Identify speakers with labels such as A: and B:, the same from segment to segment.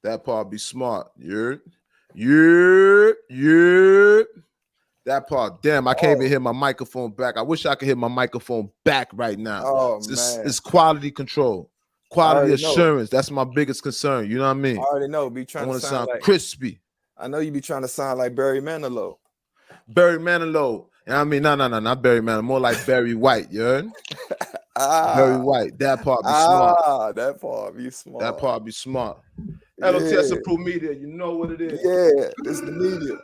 A: That part be smart. Yeah. That part. Damn, I can't even hear my microphone back. I wish I could hear my microphone back right now.
B: Oh, man.
A: It's quality control. Quality assurance. That's my biggest concern. You know what I mean?
B: I already know. Be trying to sound like
A: crispy.
B: I know you be trying to sound like Barry Manilow.
A: Barry Manilow. And I mean, no, not Barry Manilow. More like Barry White. You heard? Barry White. That part be smart.
B: That part be smart.
A: That part be smart. L.O.T.S approved media. You know what it is.
B: Yeah, it's the media.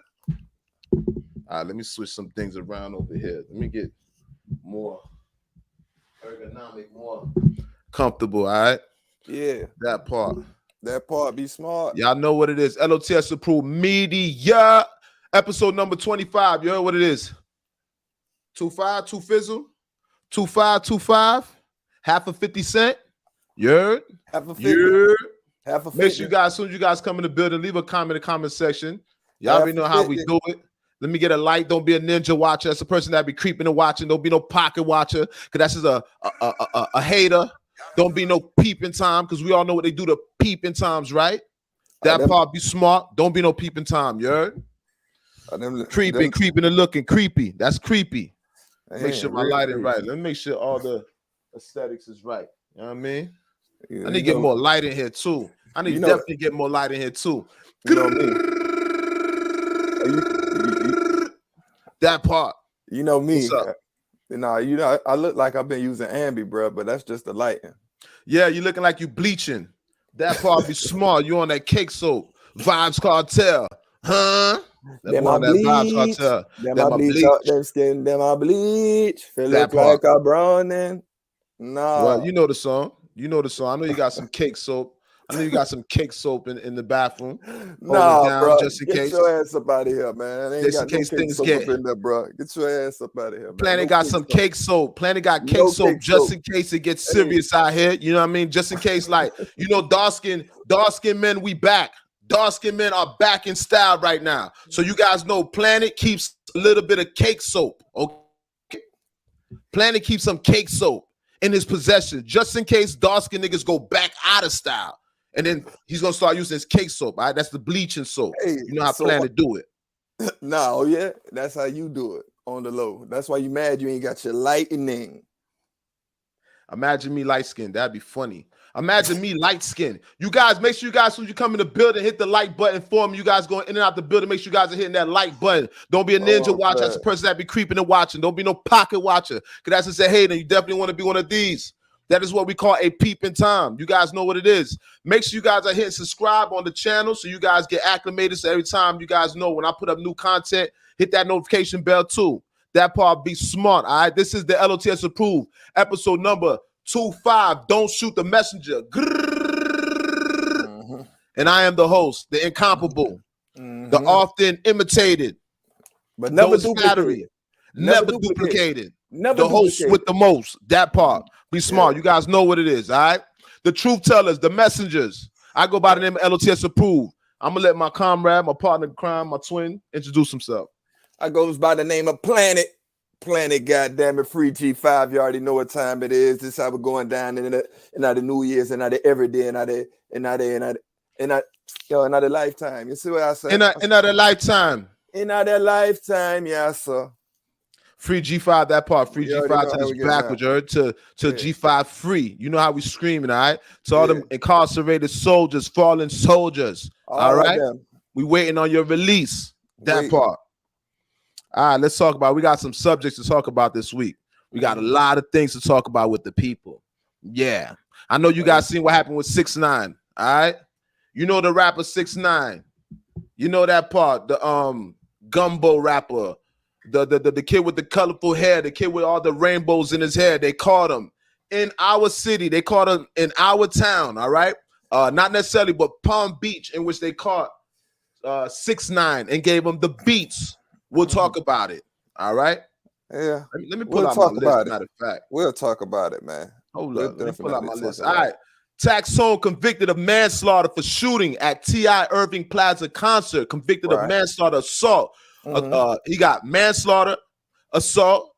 A: All right, let me switch some things around over here. Let me get more ergonomic, more comfortable. All right.
B: Yeah.
A: That part.
B: That part be smart.
A: Y'all know what it is. L.O.T.S approved media. Episode number 25. You heard what it is? 25, 2 fizzle. 25, half a 50 cent. You heard?
B: Half a 50. Half a 50.
A: Make sure you guys, as soon as you guys come in the building, leave a comment in the comment section. Y'all already know how we do it. Let me get a like. Don't be a ninja watcher. That's a person that be creeping and watching. Don't be no pocket watcher, because that's just a hater. Don't be no peeping time, because we all know what they do to peeping times, right? That part be smart. Don't be no peeping time, you heard? Creeping and looking creepy. That's creepy. Make sure my lighting right. Let me make sure all the aesthetics is right. You know what I mean? I need to get more light in here too. I need to definitely get more light in here too.
B: You know me.
A: That part.
B: You know me. Nah, I look like I've been using Ambi, bro, but that's just the lighting.
A: Yeah, you looking like you bleaching. That part be smart. You on that cake soap. Vibes Cartel. Huh?
B: Them my bleach. Them my bleach. Them skin. Them my bleach. Feel look like a browning. No.
A: Well, you know the song. You know the song. I know you got some cake soap. I know you got some cake soap in the bathroom.
B: No, bro.
A: Just in
B: Get
A: case.
B: Your ass up out of here, man. Ain't
A: Just
B: got
A: in case
B: no
A: things
B: soap
A: get
B: up in there, bro. Get your ass up out of here, man.
A: Planet got some cake soap. Planet got cake soap just in case it gets serious out here. You know what I mean? Just in case, like, you know, dark skin men, we back. Dark skin men are back in style right now. So you guys know Planet keeps a little bit of cake soap. Okay. Planet keeps some cake soap in his possession, just in case dark skin niggas go back out of style. And then he's gonna start using his cake soap. All right, that's the bleaching soap. Hey, you know how Planet do it.
B: No, yeah, that's how you do it on the low. That's why you mad you ain't got your lightning.
A: Imagine me light skinned. That'd be funny. Imagine me light skinned. You guys, make sure you guys, when you come in the building, hit the like button for me. You guys going in and out the building. Make sure you guys are hitting that like button. Don't be a ninja watcher. That's a person that be creeping and watching. Don't be no pocket watcher. Because that's just a hater. You definitely want to be one of these. That is what we call a peeping time. You guys know what it is. Make sure you guys are hitting subscribe on the channel so you guys get acclimated. So every time you guys know when I put up new content, hit that notification bell too. That part be smart. All right. This is the L.O.T.S approved episode number 25. Don't shoot the messenger. And I am the host, the incomparable, the often imitated,
B: but never duplicated.
A: Never duplicated. The host with the most. That part. Be smart. You guys know what it is. All right. The truth tellers, the messengers. I go by the name of L.O.T.S approved. I'm gonna let my comrade, my partner in crime, my twin, introduce himself.
B: I goes by the name of Planet. Planet, goddamn it, free G5. You already know what time it is. This is how we're going down in the New Year's and out of every day and out of lifetime. You see what I say?
A: In a lifetime.
B: In a lifetime, yes, sir.
A: Free G5, that part. Free G5 to this backwards, you heard? To G5 free. You know how we screaming, all right? To all them incarcerated soldiers, fallen soldiers, all right? We waiting on your release. That part. All right, let's talk about. We got some subjects to talk about this week. We got a lot of things to talk about with the people. Yeah, I know you guys seen what happened with 6ix9ine. All right, you know the rapper 6ix9ine. You know that part. The gumbo rapper, the kid with the colorful hair, the kid with all the rainbows in his hair. They caught him in our city. They caught him in our town. All right, not necessarily, but Palm Beach, in which they caught 6ix9ine and gave him the beats. We'll talk about it. All right.
B: Yeah.
A: Let me pull out my list. Matter of fact,
B: we'll talk about it, man.
A: Hold up. Let me pull out my list. All right. Taxone convicted of manslaughter for shooting at TI Irving Plaza concert. Convicted of manslaughter assault. He got manslaughter, assault,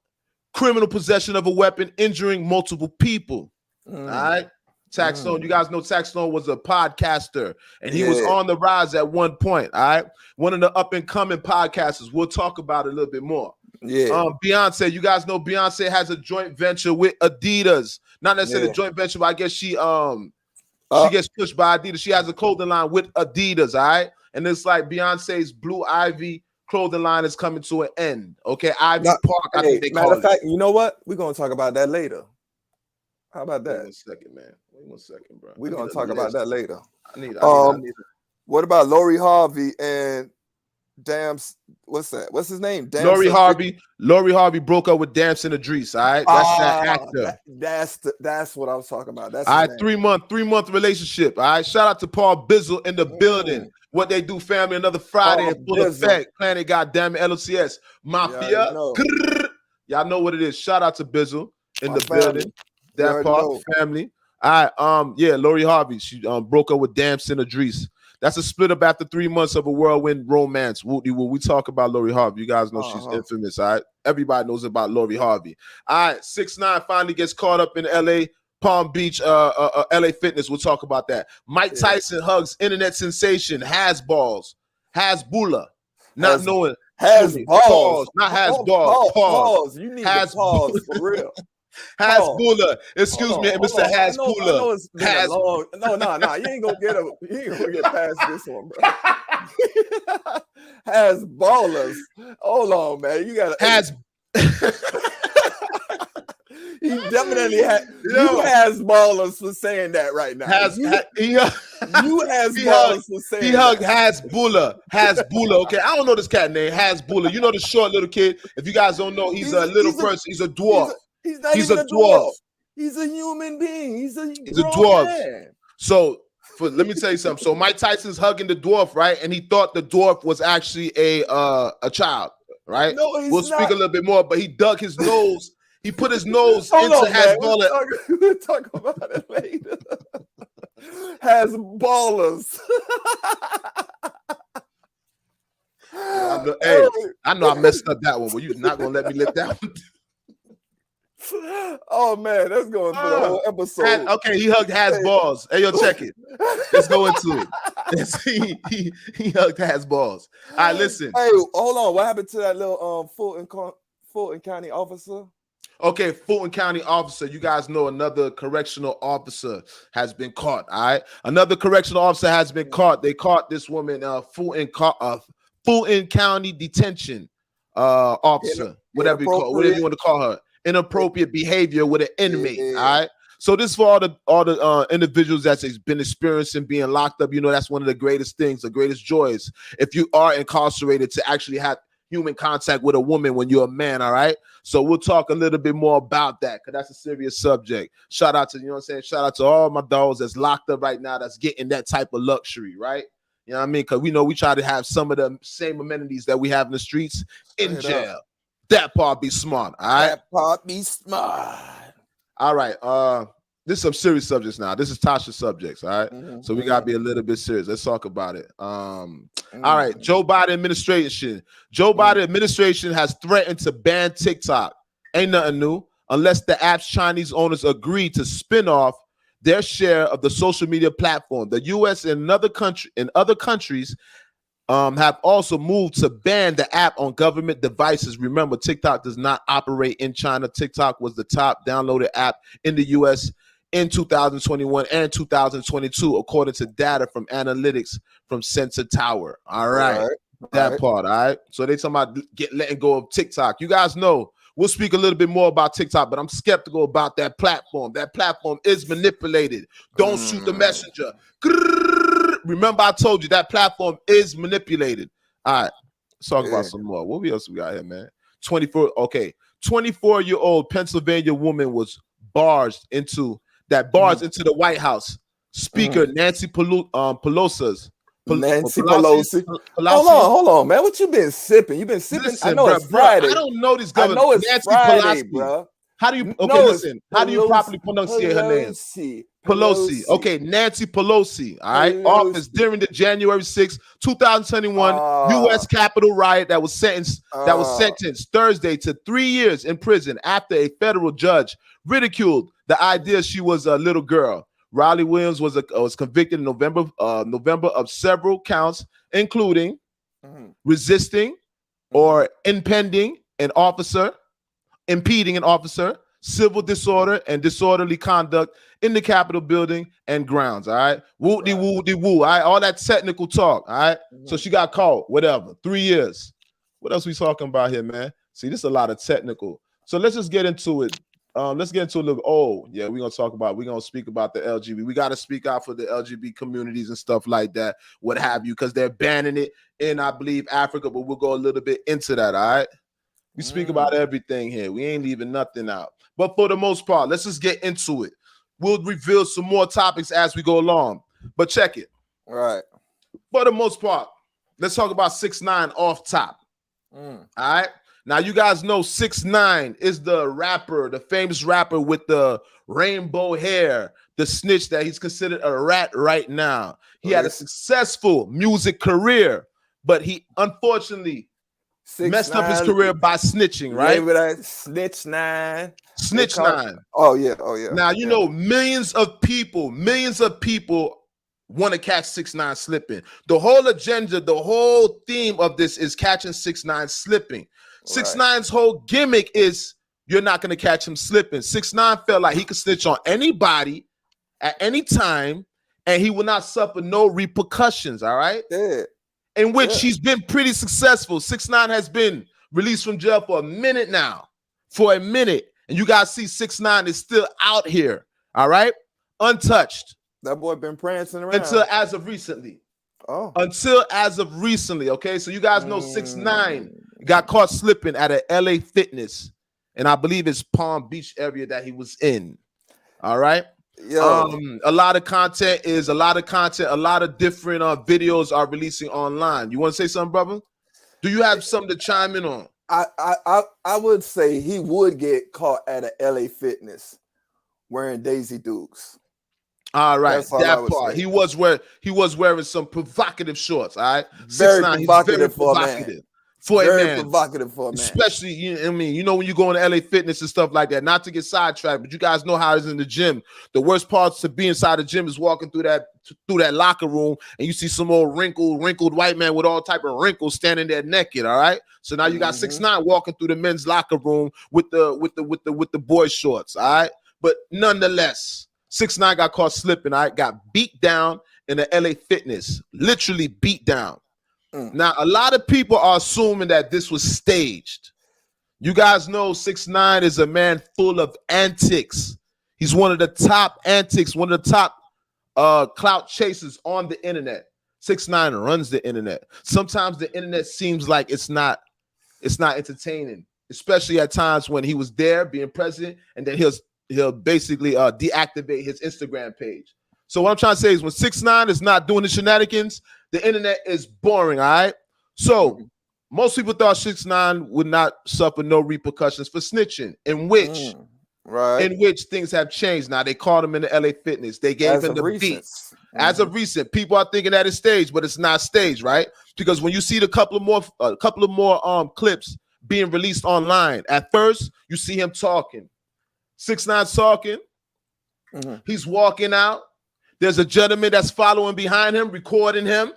A: criminal possession of a weapon, injuring multiple people. All right. Tax Stone, you guys know Tax Stone was a podcaster, and he was on the rise at one point. All right, one of the up and coming podcasters. We'll talk about it a little bit more.
B: Yeah.
A: Beyonce, you guys know Beyonce has a joint venture with Adidas. Not necessarily a joint venture, but I guess she gets pushed by Adidas. She has a clothing line with Adidas. All right, and it's like Beyonce's Blue Ivy clothing line is coming to an end. Okay, Ivy Park. I think they call it.
B: Matter of fact, you know what? We're gonna talk about that later. How about that?
A: Wait 1 second, man. Wait 1 second, bro.
B: We're gonna talk about that later.
A: I need
B: what about Lori Harvey and what's that? What's his name?
A: Lori Harvey broke up with Damson Adris. All right, that's that actor.
B: That's what I was talking about. That's
A: all right. 3-month relationship. All right. Shout out to Paul Bizzle in the building. What they do, family. Another Friday in full effect. Planet, goddamn it, L.O.T.S. Mafia. Y'all know what it is. Shout out to Bizzle in the building. That part, family. All right. Lori Harvey. She broke up with Damson Adris. That's a split up after 3 months of a whirlwind romance. We talk about Lori Harvey. You guys know she's infamous. All right. Everybody knows about Lori Harvey. All right. 6ix9ine finally gets caught up in L.A. Palm Beach, LA Fitness. We'll talk about that. Mike Tyson hugs internet sensation Hasbulla. Not knowing
B: Hasballs.
A: Not Hasballs. Pause.
B: You need to pause for real.
A: Hasbulla. Excuse me, Mr. Hasbulla.
B: No. You ain't gonna get past this one, bro. Hasballers. Hold on, man. You gotta He definitely had you Hasballers for saying that right now. You Hasballers for saying
A: he hugged Hasbulla. Okay, I don't know this cat name. Hasbulla. You know the short little kid. If you guys don't know, he's a little person. He's a dwarf.
B: He's not even a dwarf. He's a human being. He's a dwarf. Man.
A: So let me tell you something. So Mike Tyson's hugging the dwarf, right? And he thought the dwarf was actually a child, right?
B: No,
A: we'll speak a little bit more, but he dug his nose. He put his nose into Hasbulla.
B: We'll talk about it later. Hasballers.
A: I know I messed up that one, but you're not gonna let me lift that one.
B: Oh man, that's going through the whole episode.
A: Okay, he hugged Hasballs. Hey, yo, check it. Let's go into it. He hugged Hasballs. All right, listen.
B: Hey, hold on. What happened to that little Fulton County officer?
A: Okay, Fulton County officer. You guys know another correctional officer has been caught. All right, another correctional officer has been caught. They caught this woman, Fulton County detention officer, whatever you want to call her. Inappropriate behavior with an inmate. All right. So this is for all the individuals that's been experiencing being locked up. You know, that's one of the greatest things, the greatest joys. If you are incarcerated, to actually have human contact with a woman when you're a man. All right. So we'll talk a little bit more about that because that's a serious subject. Shout out to, you know what I'm saying? Shout out to all my dogs that's locked up right now that's getting that type of luxury, right? You know what I mean? Because we know we try to have some of the same amenities that we have in the streets in jail. That part be smart, all right?
B: That part be smart.
A: All right. This is some serious subjects now. This is Tasha's subjects, all right? So we gotta be a little bit serious. Let's talk about it. All right, Joe Biden administration. Joe Biden administration has threatened to ban TikTok. Ain't nothing new, unless the app's Chinese owners agree to spin off their share of the social media platform. The U.S. and other countries have also moved to ban the app on government devices. Remember, TikTok does not operate in China. TikTok was the top downloaded app in the U.S. in 2021 and 2022, according to data from analytics from Sensor Tower. All right. That part, all right? So they talking about letting go of TikTok. You guys know, we'll speak a little bit more about TikTok, but I'm skeptical about that platform. That platform is manipulated. Don't shoot the messenger. Remember, I told you that platform is manipulated. All right, let's talk about some more. What else we got here, man? 24-year-old Pennsylvania woman was barged into the White House. Speaker Nancy Pelosi.
B: Hold on, man. What you been sipping? You been sipping?
A: Listen,
B: I know it's Friday.
A: I don't know this government.
B: I know it's
A: Nancy
B: Friday,
A: Pelosi.
B: bro.
A: How do you How do you properly pronunciate her name? Pelosi. Okay, Nancy Pelosi. All right. Office during the January 6, 2021 U.S. Capitol riot that was sentenced Thursday to 3 years in prison after a federal judge ridiculed the idea she was a little girl. Riley Williams was convicted in November of several counts, including resisting or impeding an officer, civil disorder, and disorderly conduct in the Capitol building and grounds. All right, woo-de-woo-de-woo. All right, all that technical talk. All right, so she got caught. Whatever, 3 years. What else we talking about here, man? See, this is a lot of technical. So let's just get into it. Let's get into a little. Oh, yeah, we're gonna speak about the LGBT. We got to speak out for the LGBT communities and stuff like that, what have you, because they're banning it in, I believe, Africa. But we'll go a little bit into that. All right, we speak about everything here. We ain't leaving nothing out. But for the most part, let's just get into it. We'll reveal some more topics as we go along. But check it.
B: All right.
A: For the most part, let's talk about 6ix9ine off top. All right. Now, you guys know 6ix9ine is the rapper, the famous rapper with the rainbow hair, the snitch that he's considered a rat right now. He had a successful music career, but he unfortunately messed up his career by snitching, right?
B: Snitch9.
A: Snitch9.
B: Oh, yeah.
A: Now, you know, millions of people want to catch 6ix9ine slipping. The whole agenda, the whole theme of this is catching 6ix9ine slipping. 6ix9ine's whole gimmick is you're not going to catch him slipping. 6ix9ine felt like he could snitch on anybody at any time, and he will not suffer no repercussions, all right?
B: Yeah.
A: In which he's been pretty successful. 6ix9ine has been released from jail for a minute now. And you guys see 6ix9ine is still out here, all right? Untouched.
B: That boy been prancing around.
A: Until as of recently. Okay? So you guys know 6ix9ine got caught slipping at a LA Fitness, and I believe it's Palm Beach area that he was in. All right. A lot of content, a lot of different videos are releasing online. You want to say something, brother? Do you have something to chime in on?
B: I would say he would get caught at a LA Fitness wearing Daisy Dukes.
A: All right, that part. He was wearing some provocative shorts. All right,
B: very provocative for a man.
A: Provocative for a man. Especially, you know, when you go into LA Fitness and stuff like that, not to get sidetracked, but you guys know how it's in the gym. The worst parts to be inside the gym is walking through that locker room and you see some old wrinkled white man with all type of wrinkles standing there naked. All right. So now you got 6ix9ine walking through the men's locker room with the boys shorts. All right. But nonetheless, 6ix9ine got caught slipping. I got beat down in the LA Fitness, literally beat down. Now, a lot of people are assuming that this was staged. You guys know 6ix9ine is a man full of antics. He's one of the top antics, one of the top clout chasers on the internet. 6ix9ine runs the internet. Sometimes the internet seems like it's not entertaining, especially at times when he was there being president, and then he'll basically deactivate his Instagram page. So what I'm trying to say is when 6ix9ine is not doing the shenanigans, the internet is boring, all right? So most people thought 6ix9ine would not suffer no repercussions for snitching, in which things have changed. Now, they called him in the LA Fitness. They gave him the beats. As of recent, people are thinking that it's staged, but it's not staged, right? Because when you see a couple of more clips being released online, at first, you see him talking. 6ix9ine's talking. He's walking out. There's a gentleman that's following behind him, recording him.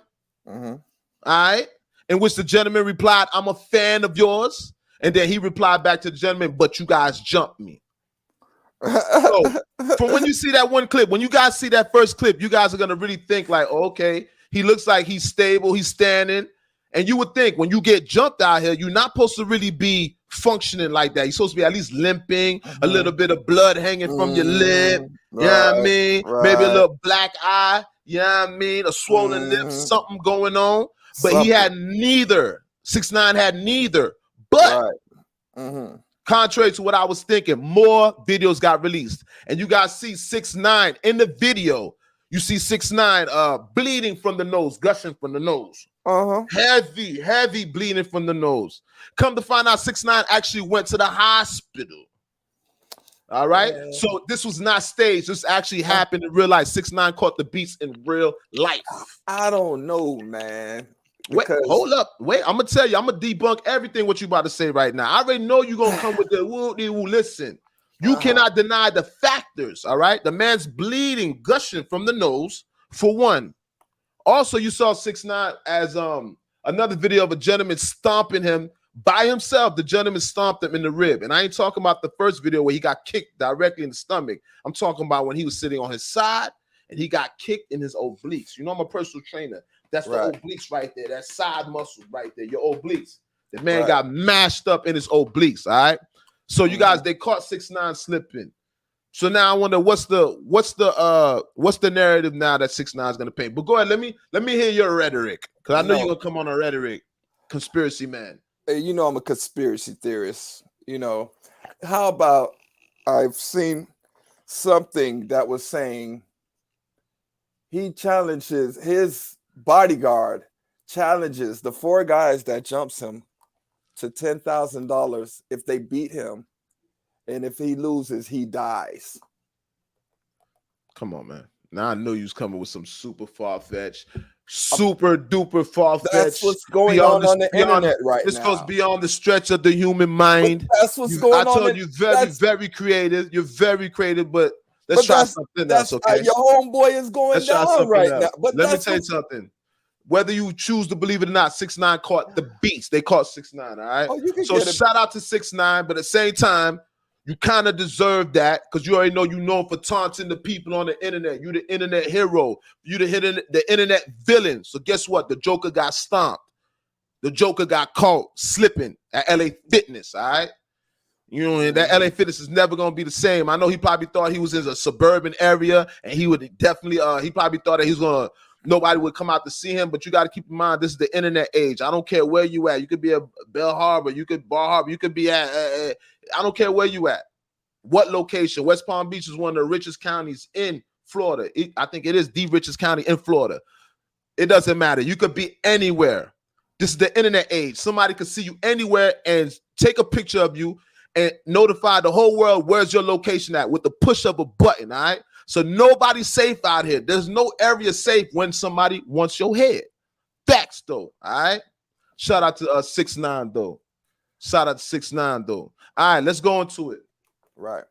A: All right. In which the gentleman replied, "I'm a fan of yours." And then he replied back to the gentleman, "But you guys jumped me." So from when you see that one clip, when you guys see that first clip, you guys are going to really think like, oh, okay, he looks like he's stable, he's standing. And you would think when you get jumped out here, you're not supposed to really be functioning like that. You're supposed to be at least limping, a little bit of blood hanging from your lip. You know what I mean? Maybe a little black eye. You know what I mean? A swollen lip, something going on. But he had neither. 6ix9ine had neither. But contrary to what I was thinking, more videos got released. And you guys see 6ix9ine in the video. You see 6ix9ine bleeding from the nose, gushing from the nose. Heavy bleeding from the nose. Come to find out, 6ix9ine actually went to the hospital. All right. So this was not staged. This actually happened in real life. 6ix9ine caught the beats in real life.
B: I don't know, man.
A: Wait, hold up. Wait, I'm gonna tell you, I'm gonna debunk everything what you about to say right now. I already know you're gonna come with the woo. Listen, You cannot deny the factors, all right? The man's bleeding, gushing from the nose, for one. Also, you saw 6ix9ine as another video of a gentleman stomping him by himself. The gentleman stomped him in the rib. And I ain't talking about the first video where he got kicked directly in the stomach. I'm talking about when he was sitting on his side and he got kicked in his obliques. You know, I'm a personal trainer. That's the obliques right there. That side muscle right there, your obliques. The man got mashed up in his obliques, all right? So you guys, they caught 6ix9ine slipping. So now I wonder what's the narrative now that 6ix9ine is gonna paint. But go ahead, let me hear your rhetoric, because I know you're gonna come on a rhetoric, conspiracy man.
B: Hey, you know I'm a conspiracy theorist. You know, how about I've seen something that was saying he challenges his bodyguard, challenges the 4 guys that jumps him to $10,000 if they beat him, and if he loses, he dies.
A: Come on, man. Now I know you was coming with some super far-fetched, super duper far-fetched.
B: That's what's going on the internet right now.
A: This goes beyond the stretch of the human mind.
B: But that's what's going on. I told
A: you, very creative. You're very creative, but let's try something else, okay?
B: Your homeboy is going down right now. But
A: let me tell you something. Whether you choose to believe it or not, 6ix9ine caught the beast. They caught 6ix9ine, all right? So shout out to 6ix9ine, but at the same time, you kind of deserve that because you already know you're known for taunting the people on the internet. You the internet hero. You the internet villain. So guess what? The Joker got stomped. The Joker got caught slipping at LA Fitness, all right? You know, and that LA Fitness is never going to be the same. I know he probably thought he was in a suburban area and he would definitely, he probably thought that he was going to, nobody would come out to see him, but you got to keep in mind, this is the internet age. I don't care where you at. You could be at Bell Harbor. You could Bar Harbor. You could be at, I don't care where you at. What location? West Palm Beach is one of the richest counties in Florida. I think it is the richest county in Florida. It doesn't matter. You could be anywhere. This is the internet age. Somebody could see you anywhere and take a picture of you and notify the whole world where's your location at with the push of a button, all right? So nobody's safe out here. There's no area safe when somebody wants your head. Facts, though, all right? Shout out to 6ix9ine, though. Shout out to 6ix9ine, though. All right, let's go into it.
B: Right.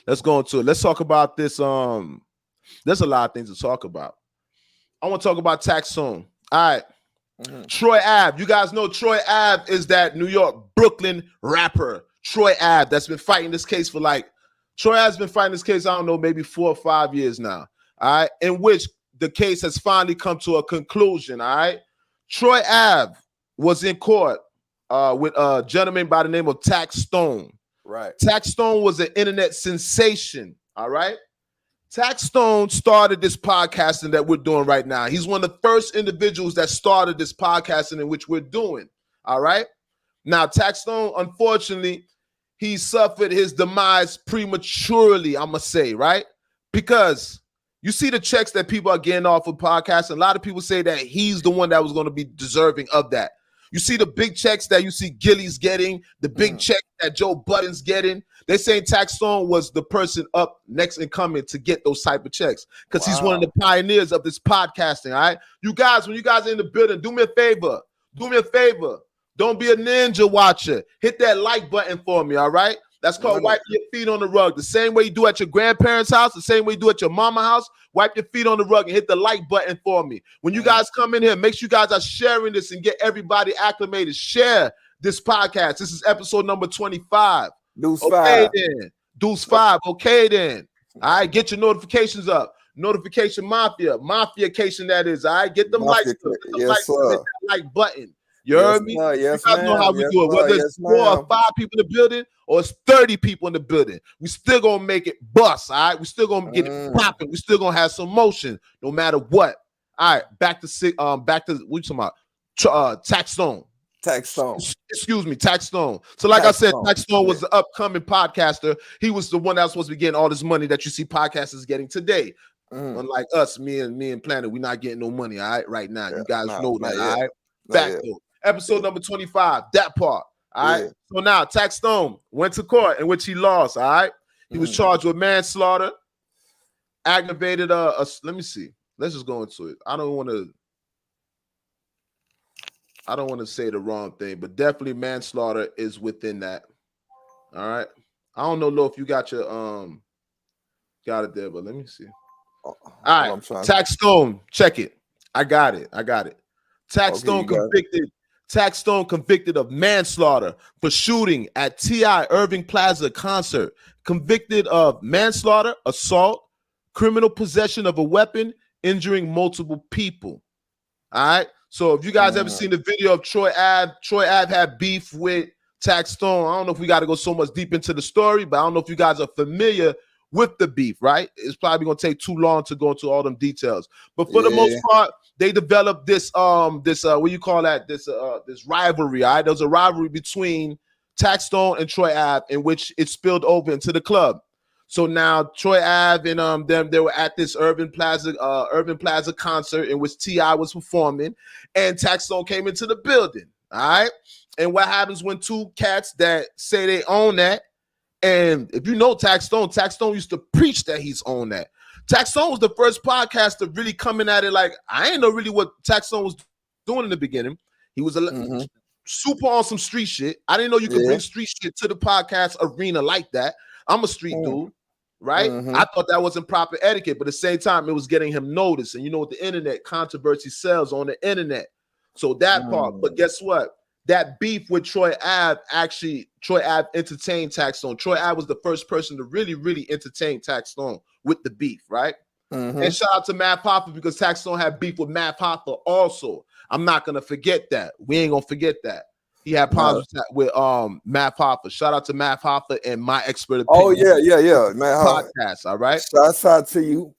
A: Let's go into it. Let's talk about this. There's a lot of things to talk about. I want to talk about Taxone. All right. Troy Ave. You guys know Troy Ave is that New York, Brooklyn rapper. Troy Ave that's been fighting this case for Troy Ave's been fighting this case, I don't know, maybe 4 or 5 years now. All right. In which the case has finally come to a conclusion. All right. Troy Ave was in court with a gentleman by the name of Taxone.
B: Right.
A: Taxone was an internet sensation. All right. Taxone started this podcasting that we're doing right now. He's one of the first individuals that started this podcasting in which we're doing. All right. Now, Taxone, unfortunately, he suffered his demise prematurely, I must say, right? Because you see the checks that people are getting off of podcasting. A lot of people say that he's the one that was going to be deserving of that. You see the big checks that you see Gilly's getting, the big check that Joe Budden's getting. They're saying Taxone was the person up next in coming to get those type of checks because he's one of the pioneers of this podcasting, all right? You guys, when you guys are in the building, do me a favor. Do me a favor. Don't be a ninja watcher. Hit that like button for me, all right? That's called wipe your feet on the rug. The same way you do at your grandparents' house, the same way you do at your mama's house, wipe your feet on the rug and hit the like button for me. When you guys come in here, make sure you guys are sharing this and get everybody acclimated. Share this podcast. This is episode number 25.
B: Deuce
A: okay
B: 5.
A: Then. Deuce 5. Okay then. All right, get your notifications up. Notification Mafia. Mafia-cation that is. All right, get them likes. Hit that like button. You heard me?
B: Yes,
A: you guys know how we do it. Whether it's 4 or 5 people in the building or it's 30 people in the building, we still gonna make it bust. All right, we still gonna get it popping. We still gonna have some motion, no matter what. All right, back to what you talking about? Taxone. Excuse me, Taxone. So, like I said, Taxone was the upcoming podcaster. He was the one that was supposed to be getting all this money that you see podcasters getting today. Unlike us, me and Planet, we're not getting no money. All right, right now, you guys know that. All right, back though. Episode number 25, that part. All right. So now Taxone went to court in which he lost. All right. He was charged with manslaughter, aggravated. Let me see. Let's just go into it. I don't want to say the wrong thing, but definitely manslaughter is within that. All right. I don't know if you got your got it there, but let me see. All right, Taxstone, check it. I got it. Taxstone convicted. Taxstone convicted of manslaughter for shooting at TI Irving Plaza concert. Convicted of manslaughter, assault, criminal possession of a weapon, injuring multiple people. All right. So if you guys ever seen the video of Troy Ave had beef with Taxstone. I don't know if we got to go so much deep into the story, but I don't know if you guys are familiar with the beef, right? It's probably gonna take too long to go into all them details. But for the most part, they developed this what you call that? This rivalry. All right, there's a rivalry between Taxstone and Troy Ave, in which it spilled over into the club. So now Troy Ave and they were at this Urban Plaza concert in which T.I. was performing, and Taxstone came into the building. All right. And what happens when two cats that say they own that, and if you know Taxstone used to preach that he's owned that. Taxstone was the first podcast to really coming at it like, I ain't know really what Taxstone was doing in the beginning. He was super on some street shit. I didn't know you could bring street shit to the podcast arena like that. I'm a street dude, right? I thought that wasn't proper etiquette, but at the same time, it was getting him noticed. And you know what the internet, controversy sells on the internet. So that part, but guess what? That beef with Troy Ave entertained Taxstone. Troy Ave was the first person to really, really entertain Taxstone with the beef, right? And shout out to Matt Hoffa because Taxstone had beef with Matt Hoffa also. I'm not gonna forget that. We ain't gonna forget that. He had problems with Matt Hoffa. Shout out to Matt Hoffa and My Expert Opinion.
B: Oh yeah, Matt Hoffa.
A: Podcast, all right.
B: Shouts out to you.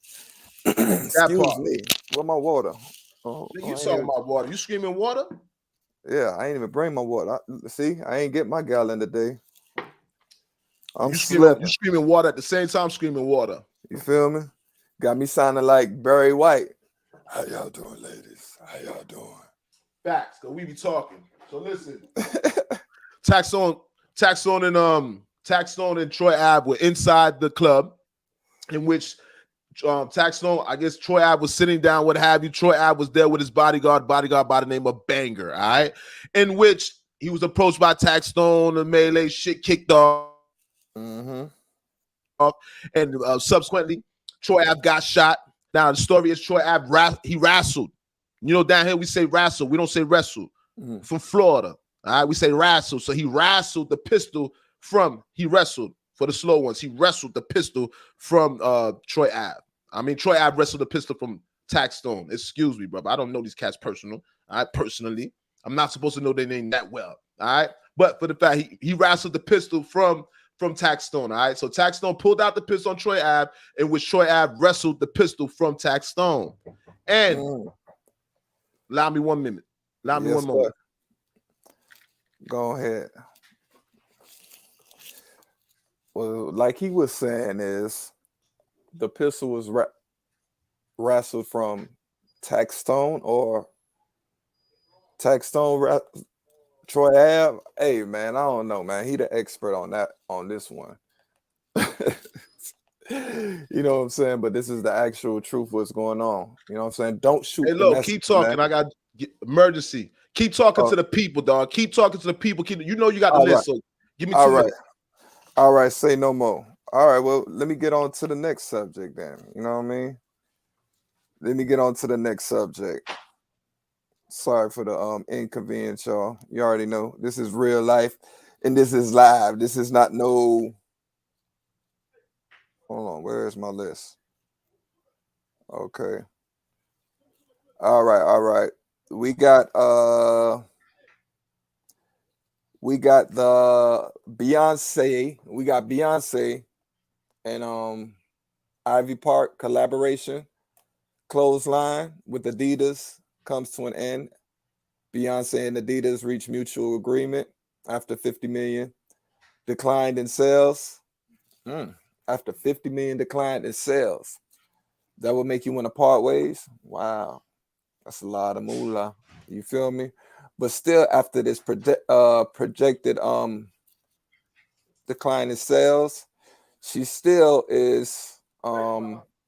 B: Excuse me. Where my water?
A: You talking about water? You screaming water?
B: Yeah, I ain't even bring my water. See, I ain't get my gallon today.
A: You screaming water at the same time screaming water.
B: You feel me? Got me sounding like Barry White. How y'all doing, ladies? How y'all doing?
A: Facts, because we be talking. So listen. Taxstone and Troy Ave were inside the club, in which Taxstone, I guess Troy Ave was sitting down, what have you. Troy Ave was there with his bodyguard by the name of Banger, all right? In which he was approached by Taxstone, the melee shit kicked off. And subsequently, Troy Ave got shot. Now, the story is Troy Ave, he wrestled. You know, down here we say wrestle. We don't say wrestle. From Florida, all right? We say wrestle. So he wrestled the pistol he wrestled for the slow ones. He wrestled the pistol from Troy Ave. I mean, Troy Ave wrestled the pistol from Taxstone. Excuse me, brother. I don't know these cats personally. All right, personally. I'm not supposed to know their name that well. All right. But for the fact he wrestled the pistol from Taxstone. All right. So Taxstone pulled out the pistol on Troy Ave, in which Troy Ave wrestled the pistol from Taxstone. And allow me 1 minute. Allow me 1 moment.
B: Go ahead. Well, like he was saying, is the pistol was wrestled from Taxstone or Taxstone Troy Ave. Hey man, I don't know, man. He the expert on this one. You know what I'm saying? But this is the actual truth. What's going on? You know what I'm saying? Don't shoot.
A: Hey, look, keep talking. Man. I got emergency. Keep talking to the people, dog. Keep talking to the people. You know you got the list. So give me 2 minutes.
B: All right, say no more. All right, well, let me get on to the next subject then. You know what I mean? Let me get on to the next subject. Sorry for the inconvenience, y'all. You already know this is real life and this is live. This is not no. Hold on, where is my list? Okay. All right. We got the Beyoncé. We got Beyoncé and Ivy Park collaboration. Clothesline with Adidas comes to an end. Beyoncé and Adidas reach mutual agreement after 50 million declined in sales. After 50 million declined in sales, that would make you want to part ways. Wow, that's a lot of moolah. You feel me? But still, after this projected decline in sales, she still is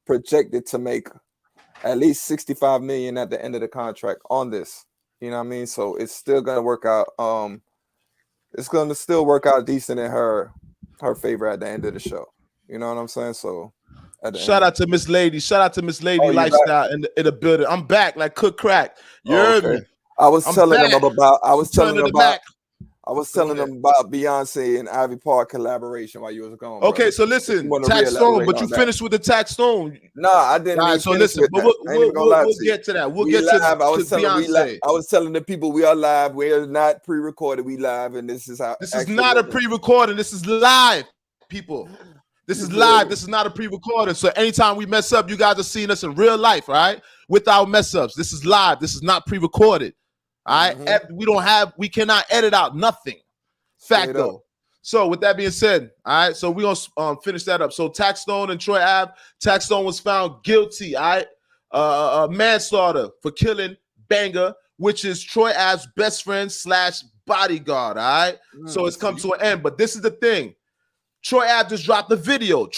B: projected to make at least 65 million at the end of the contract on this. You know what I mean? So it's still gonna work out. It's gonna still work out decent in her her favor at the end of the show. You know what I'm saying? So
A: shout out to Miss Lady. Shout out to Miss Lady Lifestyle in the building. I'm back like cook crack. You heard me?
B: I was telling them about Beyoncé and Ivy Park collaboration while you was gone.
A: Okay, bro. So listen, Tax Stone, but you finished with the Tax Stone.
B: No, I didn't.
A: Right, so listen, but we'll get to that. We'll get to Beyonce.
B: I was telling the people we are live. We are not pre-recorded. We live, and this is how.
A: This is not a pre-recording. This is live, people. This is live. This is not a pre-recording. So anytime we mess up, you guys are seeing us in real life, right? With our mess ups. This is live. This is not pre-recorded. All right. We cannot edit out nothing. Fact though. So with that being said, all right, so we're gonna finish that up. So Tax Stone and Troy Ave, Tax Stone was found guilty, all right, manslaughter for killing Banger, which is Troy Ave's best friend / bodyguard, all right. So it's come to an end. But this is the thing. Troy Ave just dropped the video.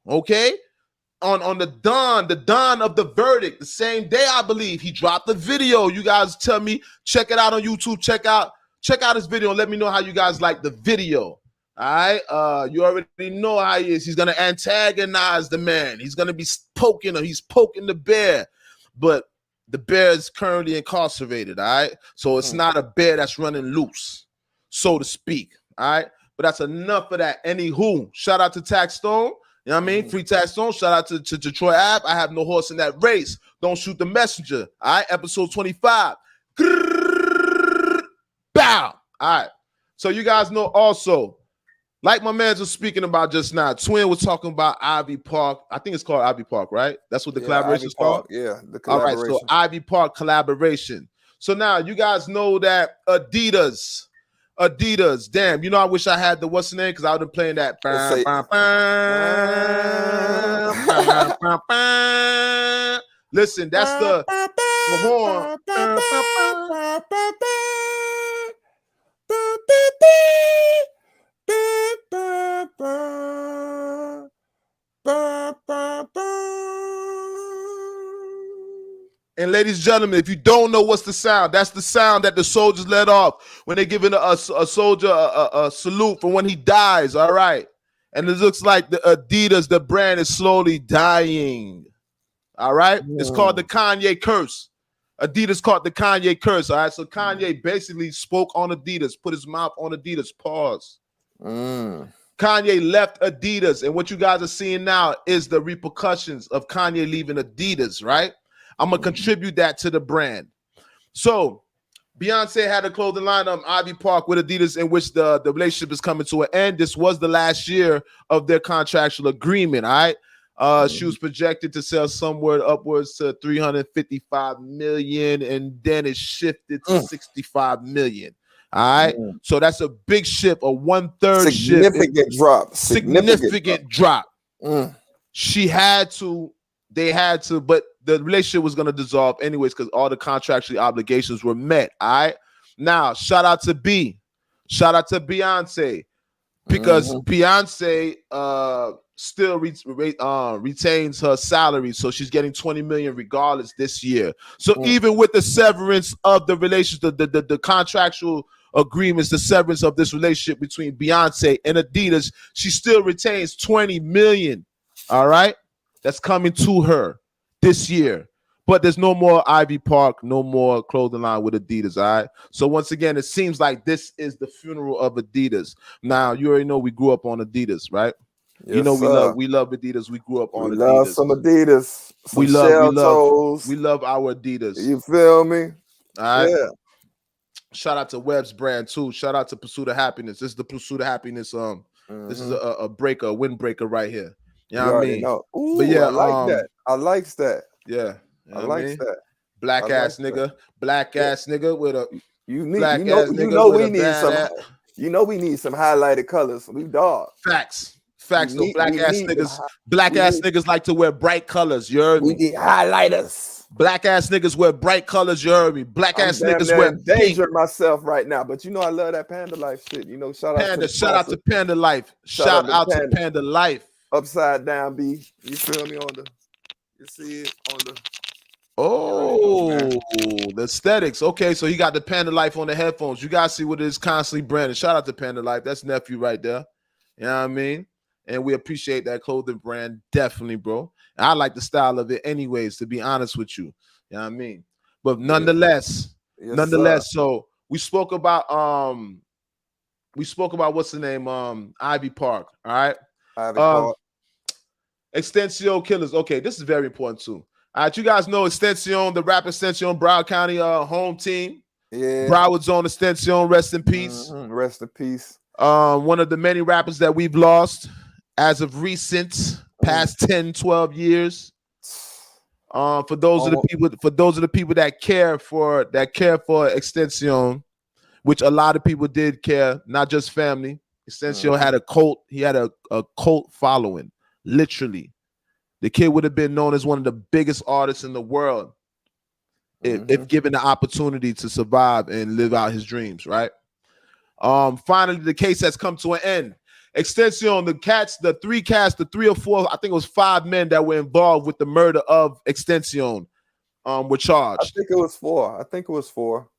A: Okay. On the dawn of the verdict, the same day, I believe, he dropped the video. You guys tell me, check it out on YouTube. Check out his video and let me know how you guys like the video. All right. You already know how he is. He's gonna antagonize the man. He's gonna be poking him. He's poking the bear, but the bear is currently incarcerated. All right. So it's not a bear that's running loose, so to speak. All right. But that's enough of that. Anywho, shout out to Tax Stone. You know what I mean? Free Tax Stone. Shout out to Troy Ave. I have no horse in that race. Don't shoot the messenger. All right. Episode 25. Bow. All right. So you guys know also, like my man was speaking about just now, Twin was talking about Ivy Park. I think it's called Ivy Park, right? That's what the collaboration is called?
B: Yeah, the collaboration.
A: All right. So Ivy Park collaboration. So now you guys know that Adidas. Damn, you know, I wish I had the what's the name because I would have playing that. Listen, that's the horn. And ladies and gentlemen, if you don't know what's the sound, that's the sound that the soldiers let off when they're giving a soldier a salute for when he dies, all right? And it looks like the Adidas, the brand, is slowly dying, all right? It's called the Kanye curse. Adidas called the Kanye curse, all right? So Kanye basically spoke on Adidas, put his mouth on Adidas, pause. Kanye left Adidas, and what you guys are seeing now is the repercussions of Kanye leaving Adidas, right? I'm going to contribute that to the brand. So Beyonce had a clothing line on Ivy Park with Adidas in which the relationship is coming to an end. This was the last year of their contractual agreement, all right? She was projected to sell somewhere upwards to 355 million, and then it shifted to 65 million. All right. So that's a big shift, a 1/3 shift. Significant drop. They had to, but the relationship was going to dissolve anyways because all the contractual obligations were met. All right. Now, shout out to Beyonce because Beyonce still retains her salary, so she's getting 20 million regardless this year. So even with the severance of the relationship, the contractual agreements, the severance of this relationship between Beyonce and Adidas, she still retains 20 million. All right. That's coming to her this year. But there's no more Ivy Park, no more clothing line with Adidas, all right? So once again, it seems like this is the funeral of Adidas. Now, you already know we grew up on Adidas, right? Yes, you know we love Adidas. We grew up on Adidas.
B: Love some Adidas. Some
A: we love our Adidas.
B: You feel me?
A: All right. Yeah. Shout out to Webb's brand too. Shout out to Pursuit of Happiness. This is the Pursuit of Happiness. This is a windbreaker right here. You know what I mean?
B: Ooh, but yeah, I like that. I likes that.
A: Yeah.
B: I likes that.
A: Black ass nigga with a
B: we need some highlighted colors. We dog.
A: Facts. So black ass niggas like to wear bright colors. You heard me?
B: We need highlighters.
A: Black ass niggas wear bright colors. You heard me? Black ass niggas wear
B: danger myself right now, but you know I love that Panda Life shit. You know, shout out to
A: Panda Life. Shout out to Panda Life.
B: Upside down B. You feel me on the? You see it on the?
A: Oh, the aesthetics. Okay, so he got the Panda Life on the headphones. You guys see what it is constantly branded. Shout out to Panda Life. That's nephew right there. You know what I mean? And we appreciate that clothing brand. Definitely, bro. And I like the style of it anyways, to be honest with you. You know what I mean? But nonetheless, so we spoke about what's the name? Ivy Park. All right.
B: Ivy Park.
A: Extension Killers. Okay, this is very important too. All right, you guys know Extension, the rap Extension, Broward County home team.
B: Yeah.
A: Broward Zone Extension, rest in peace.
B: Rest in peace.
A: One of the many rappers that we've lost as of recent past 10, 12 years. For those of the people that care for Extension, which a lot of people did care, not just family. Extension had a cult. He had a cult following, literally. The kid would have been known as one of the biggest artists in the world if given the opportunity to survive and live out his dreams, right? Finally, the case has come to an end. Extension, the three or four, I think it was 5 men that were involved with the murder of Extension were charged.
B: I think it was 4.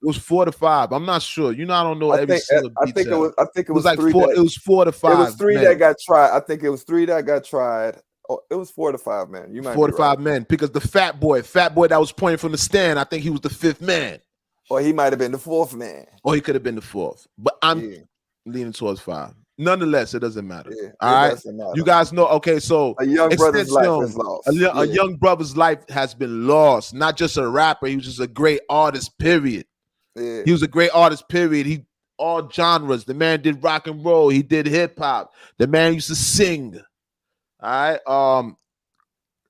B: It was
A: 4 to 5. I'm not sure. You know, I don't know every single detail.
B: I think it was
A: like
B: 3.
A: It was 4 to 5.
B: It was 3 that got tried. I think it was 3 that got tried. Oh, it was 4 to 5 men. You might
A: 4 to 5 men, because the fat boy that was pointing from the stand, I think he was the 5th man.
B: Or he might have been the 4th man.
A: Or he could have been the 4th. But I'm leaning towards 5. Nonetheless, it doesn't matter.
B: Yeah,
A: all right. You guys know, okay, so
B: a young brother's life is lost.
A: A young brother's life has been lost. Not just a rapper, he was just a great artist, period.
B: Yeah.
A: He was a great artist, period. He all genres. The man did rock and roll, he did hip-hop. The man used to sing. All right.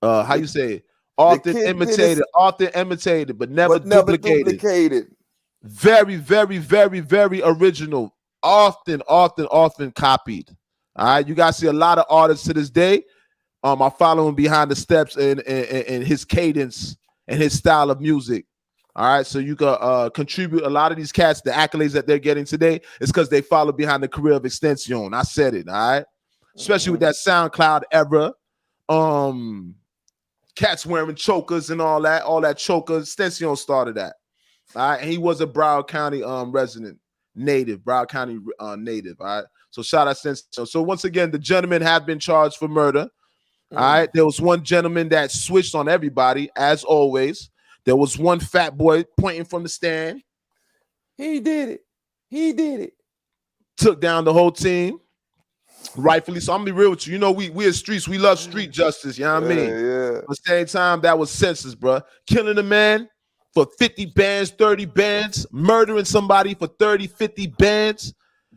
A: How you say it? Often imitated, but never duplicated. Very, very, very, very original. Often copied. All right. You guys see a lot of artists to this day are following behind the steps and his cadence and his style of music. All right. So you can contribute a lot of these cats, the accolades that they're getting today, is because they follow behind the career of Extension. I said it. All right. Especially with that SoundCloud era. Cats wearing chokers and all that chokers. Extension started that. All right. And he was a Broward County native. All right. So shout out Extension. So once again, the gentlemen have been charged for murder. All right. There was one gentleman that switched on everybody, as always. There was one fat boy pointing from the stand.
B: He did it.
A: Took down the whole team. Rightfully so. I'm gonna be real with you. You know, we as streets, we love street justice. You know what I mean?
B: Yeah.
A: At the same time, that was senseless, bro. Killing a man for 50 bands, 30 bands, murdering somebody for 30, 50 bands.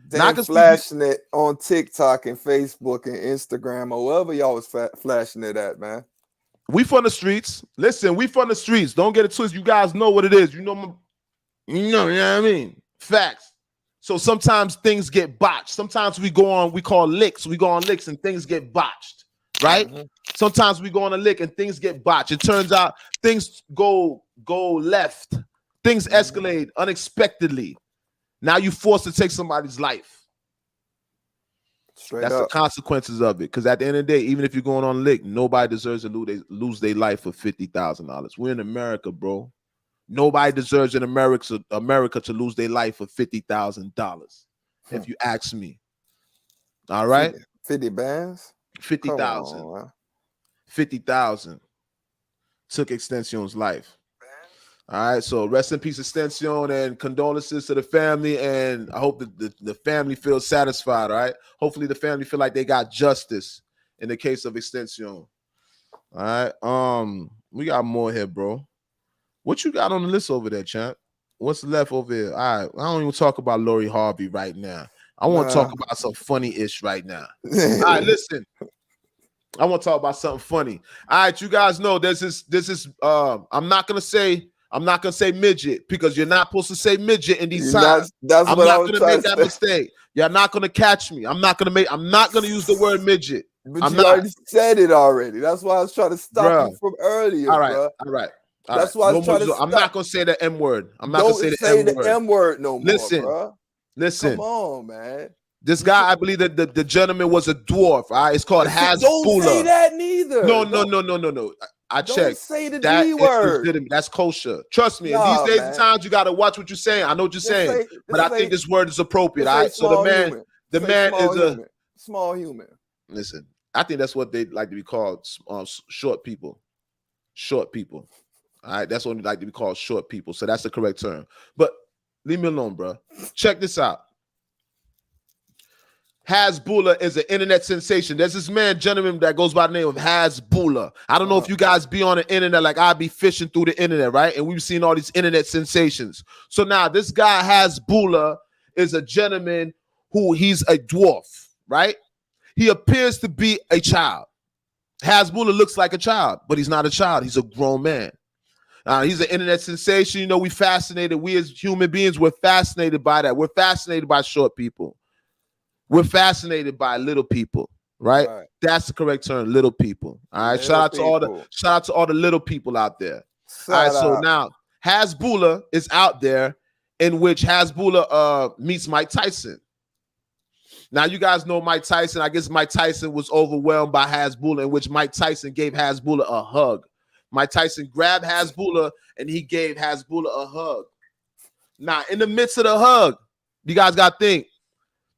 B: Then flashing it on TikTok and Facebook and Instagram or wherever y'all was flashing it at, man.
A: We from the streets. Listen, we from the streets. Don't get it twisted. You guys know what it is. You know what I mean? Facts. So sometimes things get botched. Sometimes we call licks. We go on licks and things get botched, right? Sometimes we go on a lick and things get botched. It turns out things go left. Things escalate unexpectedly. Now you forced to take somebody's life. That's the consequences of it. Because at the end of the day, even if you're going on a lick, nobody deserves to lose their life for $50,000. We're in America, bro. Nobody deserves in America to lose their life for $50,000. If you ask me. All right?
B: 50 bands?
A: 50,000. 50,000 took Extension's life. All right, so rest in peace, Extension, and condolences to the family. And I hope that the family feels satisfied. All right, hopefully the family feel like they got justice in the case of Extension. All right, we got more here, bro. What you got on the list over there, champ? What's left over here? All right, I don't even talk about Lori Harvey right now. I want to talk about some funny-ish right now. All right, listen. I want to talk about something funny. All right, you guys know this is I'm not gonna say midget, because you're not supposed to say midget in these times. I'm not gonna make that mistake. You're not gonna catch me. I'm not gonna use the word midget.
B: But you already said it already. That's why I was trying to stop you from earlier.
A: All right.
B: That's why I was trying to stop.
A: I'm not gonna say the M word. I'm not gonna say the
B: M word no more.
A: Listen.
B: Come on, man.
A: This guy, I believe that the gentleman was a dwarf. All right, it's called Hasbulla.
B: Don't say that neither.
A: No. I
B: Don't
A: checked.
B: say the
A: That
B: D
A: is
B: word.
A: legitimate. That's kosher. Trust me.
B: Nah,
A: in these days
B: man.
A: and times, you gotta watch what you're saying. I know what you're saying, but I think this word is appropriate. All right. So the man is a
B: small human.
A: Listen, I think that's what they like to be called. Short people. Short people. All right. That's what they like to be called. Short people. So that's the correct term. But leave me alone, bro. Check this out. Hasbulla is an internet sensation. There's this gentleman that goes by the name of Hasbulla. I don't know if you guys be on the internet like I be fishing through the internet, right? And we've seen all these internet sensations. So now this guy Hasbulla is a gentleman who he's a dwarf, right? He appears to be a child. Hasbulla looks like a child, but he's not a child. He's a grown man. He's an internet sensation. You know, we fascinated. We as human beings, we're fascinated by that. We're fascinated by short people. We're fascinated by little people, right? That's the correct term, little people. All right. Shout out to all the little people out there. All right. So now Hasbulla is out there, in which Hasbulla meets Mike Tyson. Now you guys know Mike Tyson. I guess Mike Tyson was overwhelmed by Hasbulla, in which Mike Tyson gave Hasbulla a hug. Mike Tyson grabbed Hasbulla and he gave Hasbulla a hug. Now, in the midst of the hug, you guys got to think.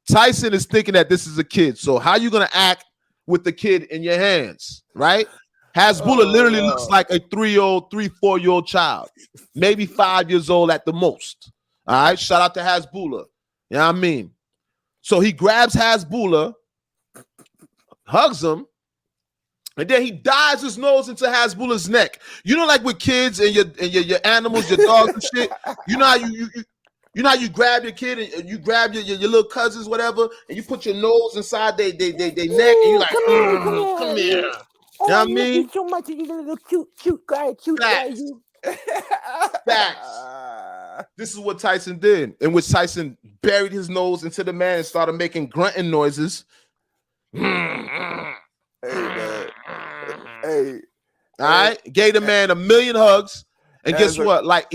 A: Tyson is thinking that this is a kid. So how you going to act with the kid in your hands, right? Hasbulla literally looks like a 4-year-old child, maybe 5 years old at the most. All right. Shout out to Hasbulla. You know what I mean? So he grabs Hasbulla, hugs him, and then he dives his nose into Hasbulla's neck. You know, like with kids and your animals, your dogs and shit. You know how you know how you grab your kid and you grab your little cousins, whatever, and you put your nose inside their neck, and you're like, come here. You know what I mean?
C: So much, you little cute guy. You.
A: Facts. This is what Tyson did, in which Tyson buried his nose into the man and started making grunting noises.
B: Hey, man. Hey.
A: All right. Gave the man 1,000,000 hugs. And guess what? Like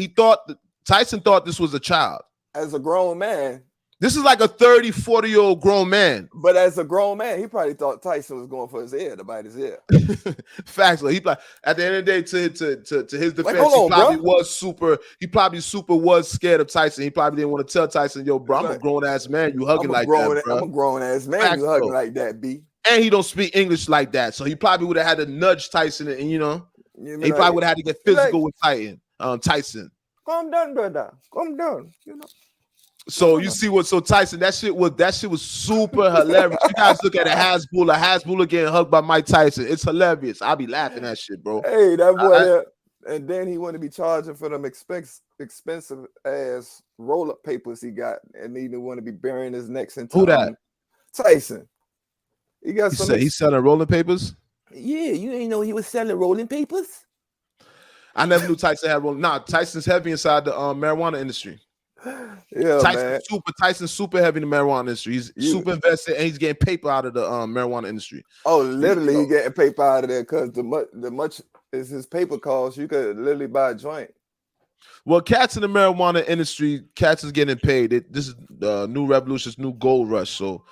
A: Tyson thought this was a child.
B: As a grown man.
A: This is like a 30, 40-year-old grown man.
B: But as a grown man, he probably thought Tyson was going for his ear, to bite his ear.
A: Facts. Like, at the end of the day, to his defense, he probably super was scared of Tyson. He probably didn't want to tell Tyson, yo, bro, I'm a grown-ass man. You hugging like that, bro.
B: I'm a grown-ass man. Facts, you hugging like that, B.
A: And he don't speak English like that. So he probably would have had to nudge Tyson and, he probably would have had to get physical with Tyson.
B: Calm down, brother. Calm down.
A: So you see so Tyson, that shit was super hilarious. You guys look at Hasbulla getting hugged by Mike Tyson. It's hilarious. I'll be laughing at shit, bro.
B: Hey, that boy, and then he want to be charging for them expensive ass roll-up papers he got, and he want to be burying his neck into
A: who that?
B: Tyson.
A: He's selling rolling papers?
C: Yeah, you ain't know he was selling rolling papers?
A: I never knew Tyson had rolling. Nah, Tyson's heavy inside the marijuana industry.
B: Yeah,
A: Tyson's super heavy in the marijuana industry. He's super invested, and he's getting paper out of the marijuana industry.
B: Oh, literally, he's getting paper out of there because the much is his paper cost. You could literally buy a joint.
A: Well, cats in the marijuana industry, cats is getting paid. This is the new revolution, this new gold rush. So,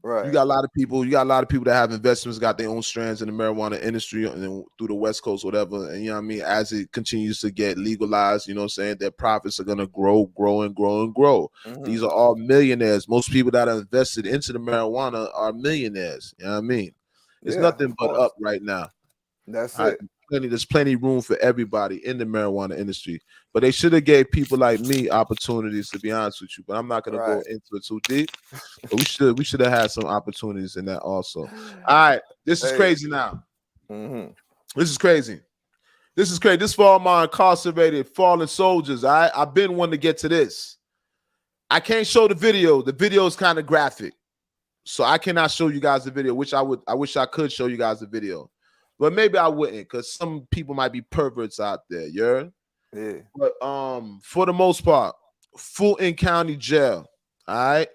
A: you got a lot of people. You got a lot of people that have investments, got their own strands in the marijuana industry, and then through the West Coast, whatever. And you know what I mean. As it continues to get legalized, you know what I'm saying, their profits are gonna grow. Mm-hmm. These are all millionaires. Most people that are invested into the marijuana are millionaires. You know what I mean. It's nothing but up right now.
B: That's it.
A: There's plenty room for everybody in the marijuana industry, but they should have gave people like me opportunities, to be honest with you. But I'm not gonna go into it too deep. But we should have had some opportunities in that also. All right, this is crazy now.
B: Mm-hmm.
A: This is crazy. This is for all my incarcerated fallen soldiers. I've been one to get to this. I can't show the video. The video is kind of graphic, so I cannot show you guys the video. I wish I could show you guys the video. But maybe I wouldn't, because some people might be perverts out there, you heard?
B: Yeah.
A: But for the most part, Fulton County Jail. All right.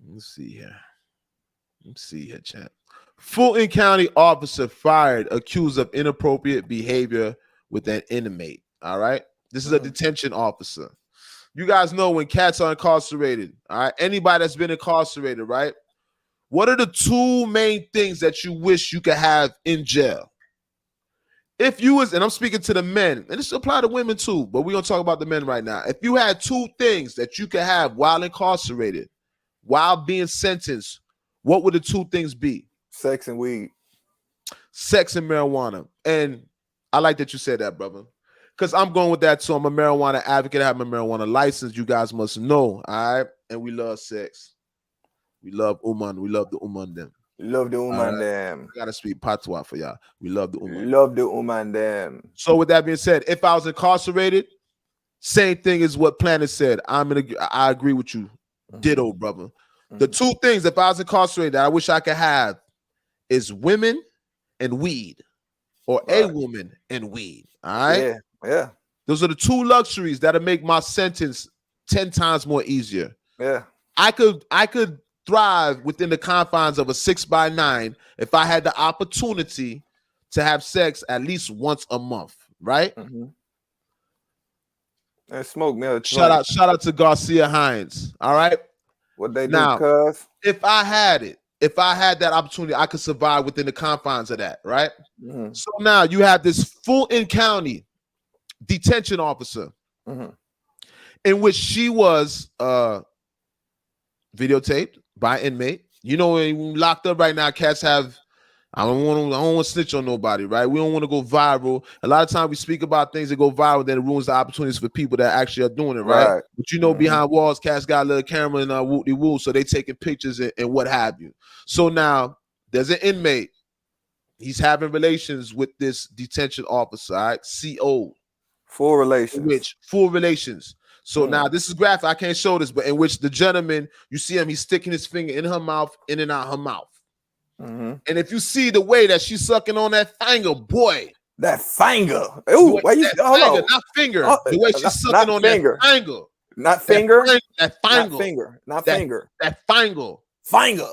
A: Let's see here, chat. Fulton County officer fired, accused of inappropriate behavior with an inmate. All right. This is a detention officer. You guys know when cats are incarcerated, all right? Anybody that's been incarcerated, right? What are the two main things that you wish you could have in jail? if you was, and I'm speaking to the men, and this apply to women too, but we're gonna talk about the men right now. If you had two things that you could have while incarcerated, while being sentenced, what would the two things be?
B: Sex and weed.
A: Sex and marijuana. And I like that you said that, brother. Because I'm going with that too. I'm a marijuana advocate. I have my marijuana license. You guys must know. All right. And we love sex. We love Uman. We love the Uman them.
B: We love the Uman them.
A: I gotta speak patois for y'all. We love the Uman.
B: Love the Uman them.
A: So with that being said, if I was incarcerated, same thing as what Planet said. I agree with you. Ditto, brother. The two things, if I was incarcerated, that I wish I could have is women and weed, or a woman and weed. All right.
B: Yeah.
A: Those are the two luxuries that'll make my sentence 10 times more easier.
B: Yeah.
A: I could thrive within the confines of a 6x9 if I had the opportunity to have sex at least once a month, right?
B: And smoke me.
A: Shout out to Garcia Hines. All right.
B: What they do,
A: now,
B: cuz?
A: if I had that opportunity, I could survive within the confines of that, right? So now you have this Fulton County detention officer in which she was videotaped by an inmate. You know, when locked up right now, cats have, I don't want to snitch on nobody, right? We don't want to go viral. A lot of times we speak about things that go viral, then it ruins the opportunities for people that actually are doing it, right? But you know, behind walls, cats got a little camera and whoop-de-woo, so they taking pictures and what have you. So now there's an inmate. He's having relations with this detention officer, all right? CO.
B: Full relations.
A: Full relations. So now this is graphic. I can't show this, but in which the gentleman, you see him, he's sticking his finger in her mouth, in and out her mouth. And if you see the way that she's sucking on that finger, boy.
B: That finger. Ooh, why you
A: finger, not finger. The way she's sucking on
B: finger.
A: that finger.
B: Not finger.
A: That finger.
B: Not finger. Not finger.
A: That finger.
B: Finger.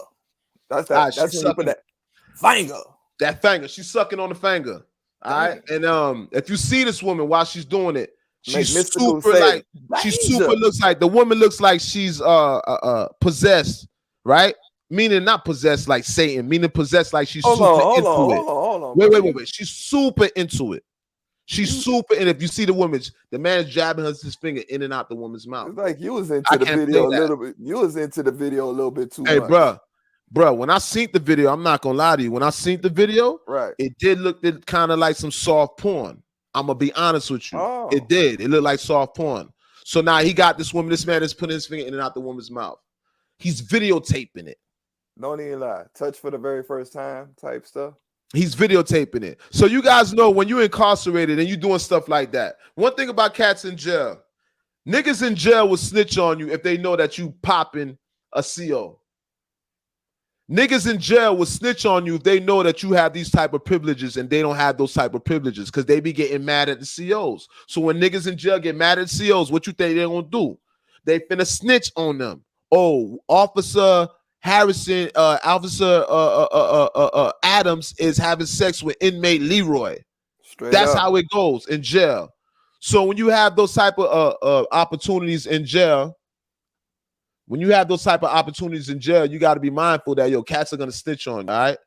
B: That's that. That's when you put that finger.
A: That finger. She's sucking on the finger. All right. And if you see this woman while she's doing it, she's super like looks like the woman looks like she's possessed, right? Meaning not possessed like Satan, meaning possessed like she's super into it.
B: Hold on.
A: Wait. She's super into it. She's super, and if you see the woman, the man's jabbing his finger in and out the woman's mouth.
B: It's like you was into the video a little bit. You was into the video a little bit too much.
A: Hey, bro, when I seen the video, I'm not gonna lie to you. When I seen the video, it did look kind of like some soft porn. I'm gonna be honest with you. It did. It looked like soft porn. So now he got this woman. This man is putting his finger in and out the woman's mouth. He's videotaping it.
B: Don't even lie. Touch for the very first time type stuff.
A: He's videotaping it. So you guys know when you're incarcerated and you're doing stuff like that. One thing about cats in jail, niggas in jail will snitch on you if they know that you popping a CO. Niggas in jail will snitch on you if they know that you have these type of privileges and they don't have those type of privileges because they be getting mad at the COs. So when niggas in jail get mad at COs, what you think they're gonna do? They finna snitch on them. Oh, Officer Harrison, Officer Adams is having sex with inmate Leroy. That's how it goes in jail. So when you have those type of opportunities in jail, you got to be mindful that cats are gonna snitch on you. All right,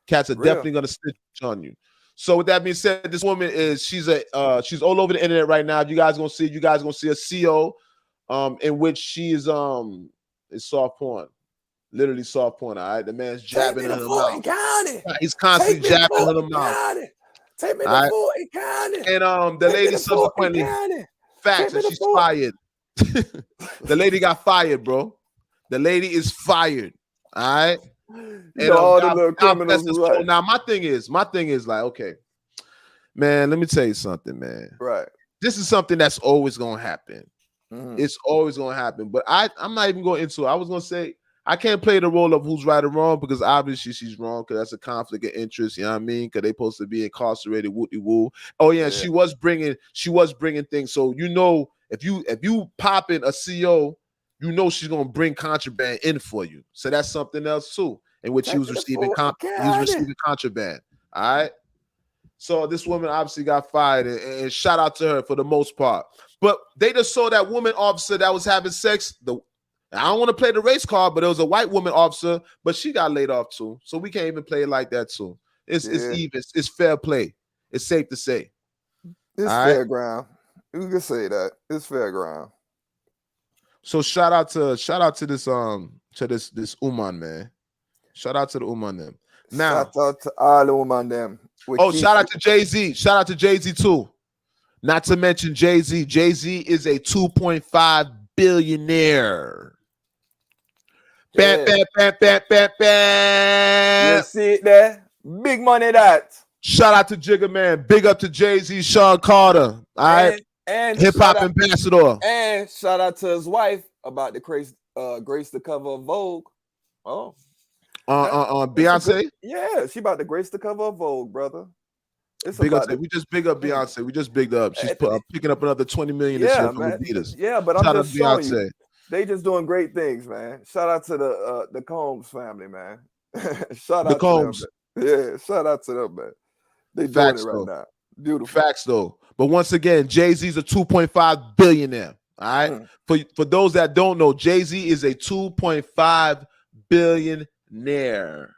A: cats are definitely gonna snitch on you. So with that being said, this woman she's all over the internet right now. You guys gonna see a CO, in which she is it's soft porn. Literally soft porn, all right? The man's jabbing in her mouth. He's constantly jabbing in her mouth.
C: Take me to full and count it.
A: And the lady subsequently facts that she's fired. The lady got fired, bro. The lady is fired. All right. And
B: all the little criminals. Right.
A: Now my thing is like, okay, man, let me tell you something, man.
B: Right.
A: This is something that's always gonna happen. It's always gonna happen. But I'm not even going into it. I was gonna say I can't play the role of who's right or wrong because obviously she's wrong because that's a conflict of interest. You know what I mean? Because they supposed to be incarcerated. Woo. Oh yeah, she was bringing things. So if you pop in a CO, she's gonna bring contraband in for you. So that's something else too, in which he was receiving contraband. All right. So this woman obviously got fired, and shout out to her for the most part. But they just saw that woman officer that was having sex. I don't want to play the race card, but it was a white woman officer, but she got laid off too. So we can't even play it like that too. It's even. It's fair play. It's safe to say.
B: It's fair ground. You can say that. It's fair ground.
A: So shout out to this Uman, man. Shout out to the Uman them. Now,
B: shout out to all the Uman them.
A: Shout out to Jay-Z. Shout out to Jay-Z too. Not to mention Jay-Z. Jay-Z is a 2.5 billionaire.
B: Yeah.
A: Bam.
B: You see it there? Big money that.
A: Shout out to Jigga Man. Big up to Jay-Z, Sean Carter. All right.
B: And
A: hip-hop ambassador.
B: And shout out to his wife about to grace the cover of Vogue. Oh.
A: Beyonce?
B: Yeah, she about to grace the cover of Vogue, brother. It's
A: big up. We just big up Beyonce. We just bigged up. She's picking up another 20 million this year from Adidas.
B: Yeah, but I'm just showing you. They just doing great things, man. Shout out to the Combs family, man. Shout out to them. Yeah, shout out to them, man. They doing it right now. Beautiful.
A: Facts though. But once again, Jay-Z's a 2.5 billionaire. All right. For those that don't know, Jay-Z is a 2.5 billionaire.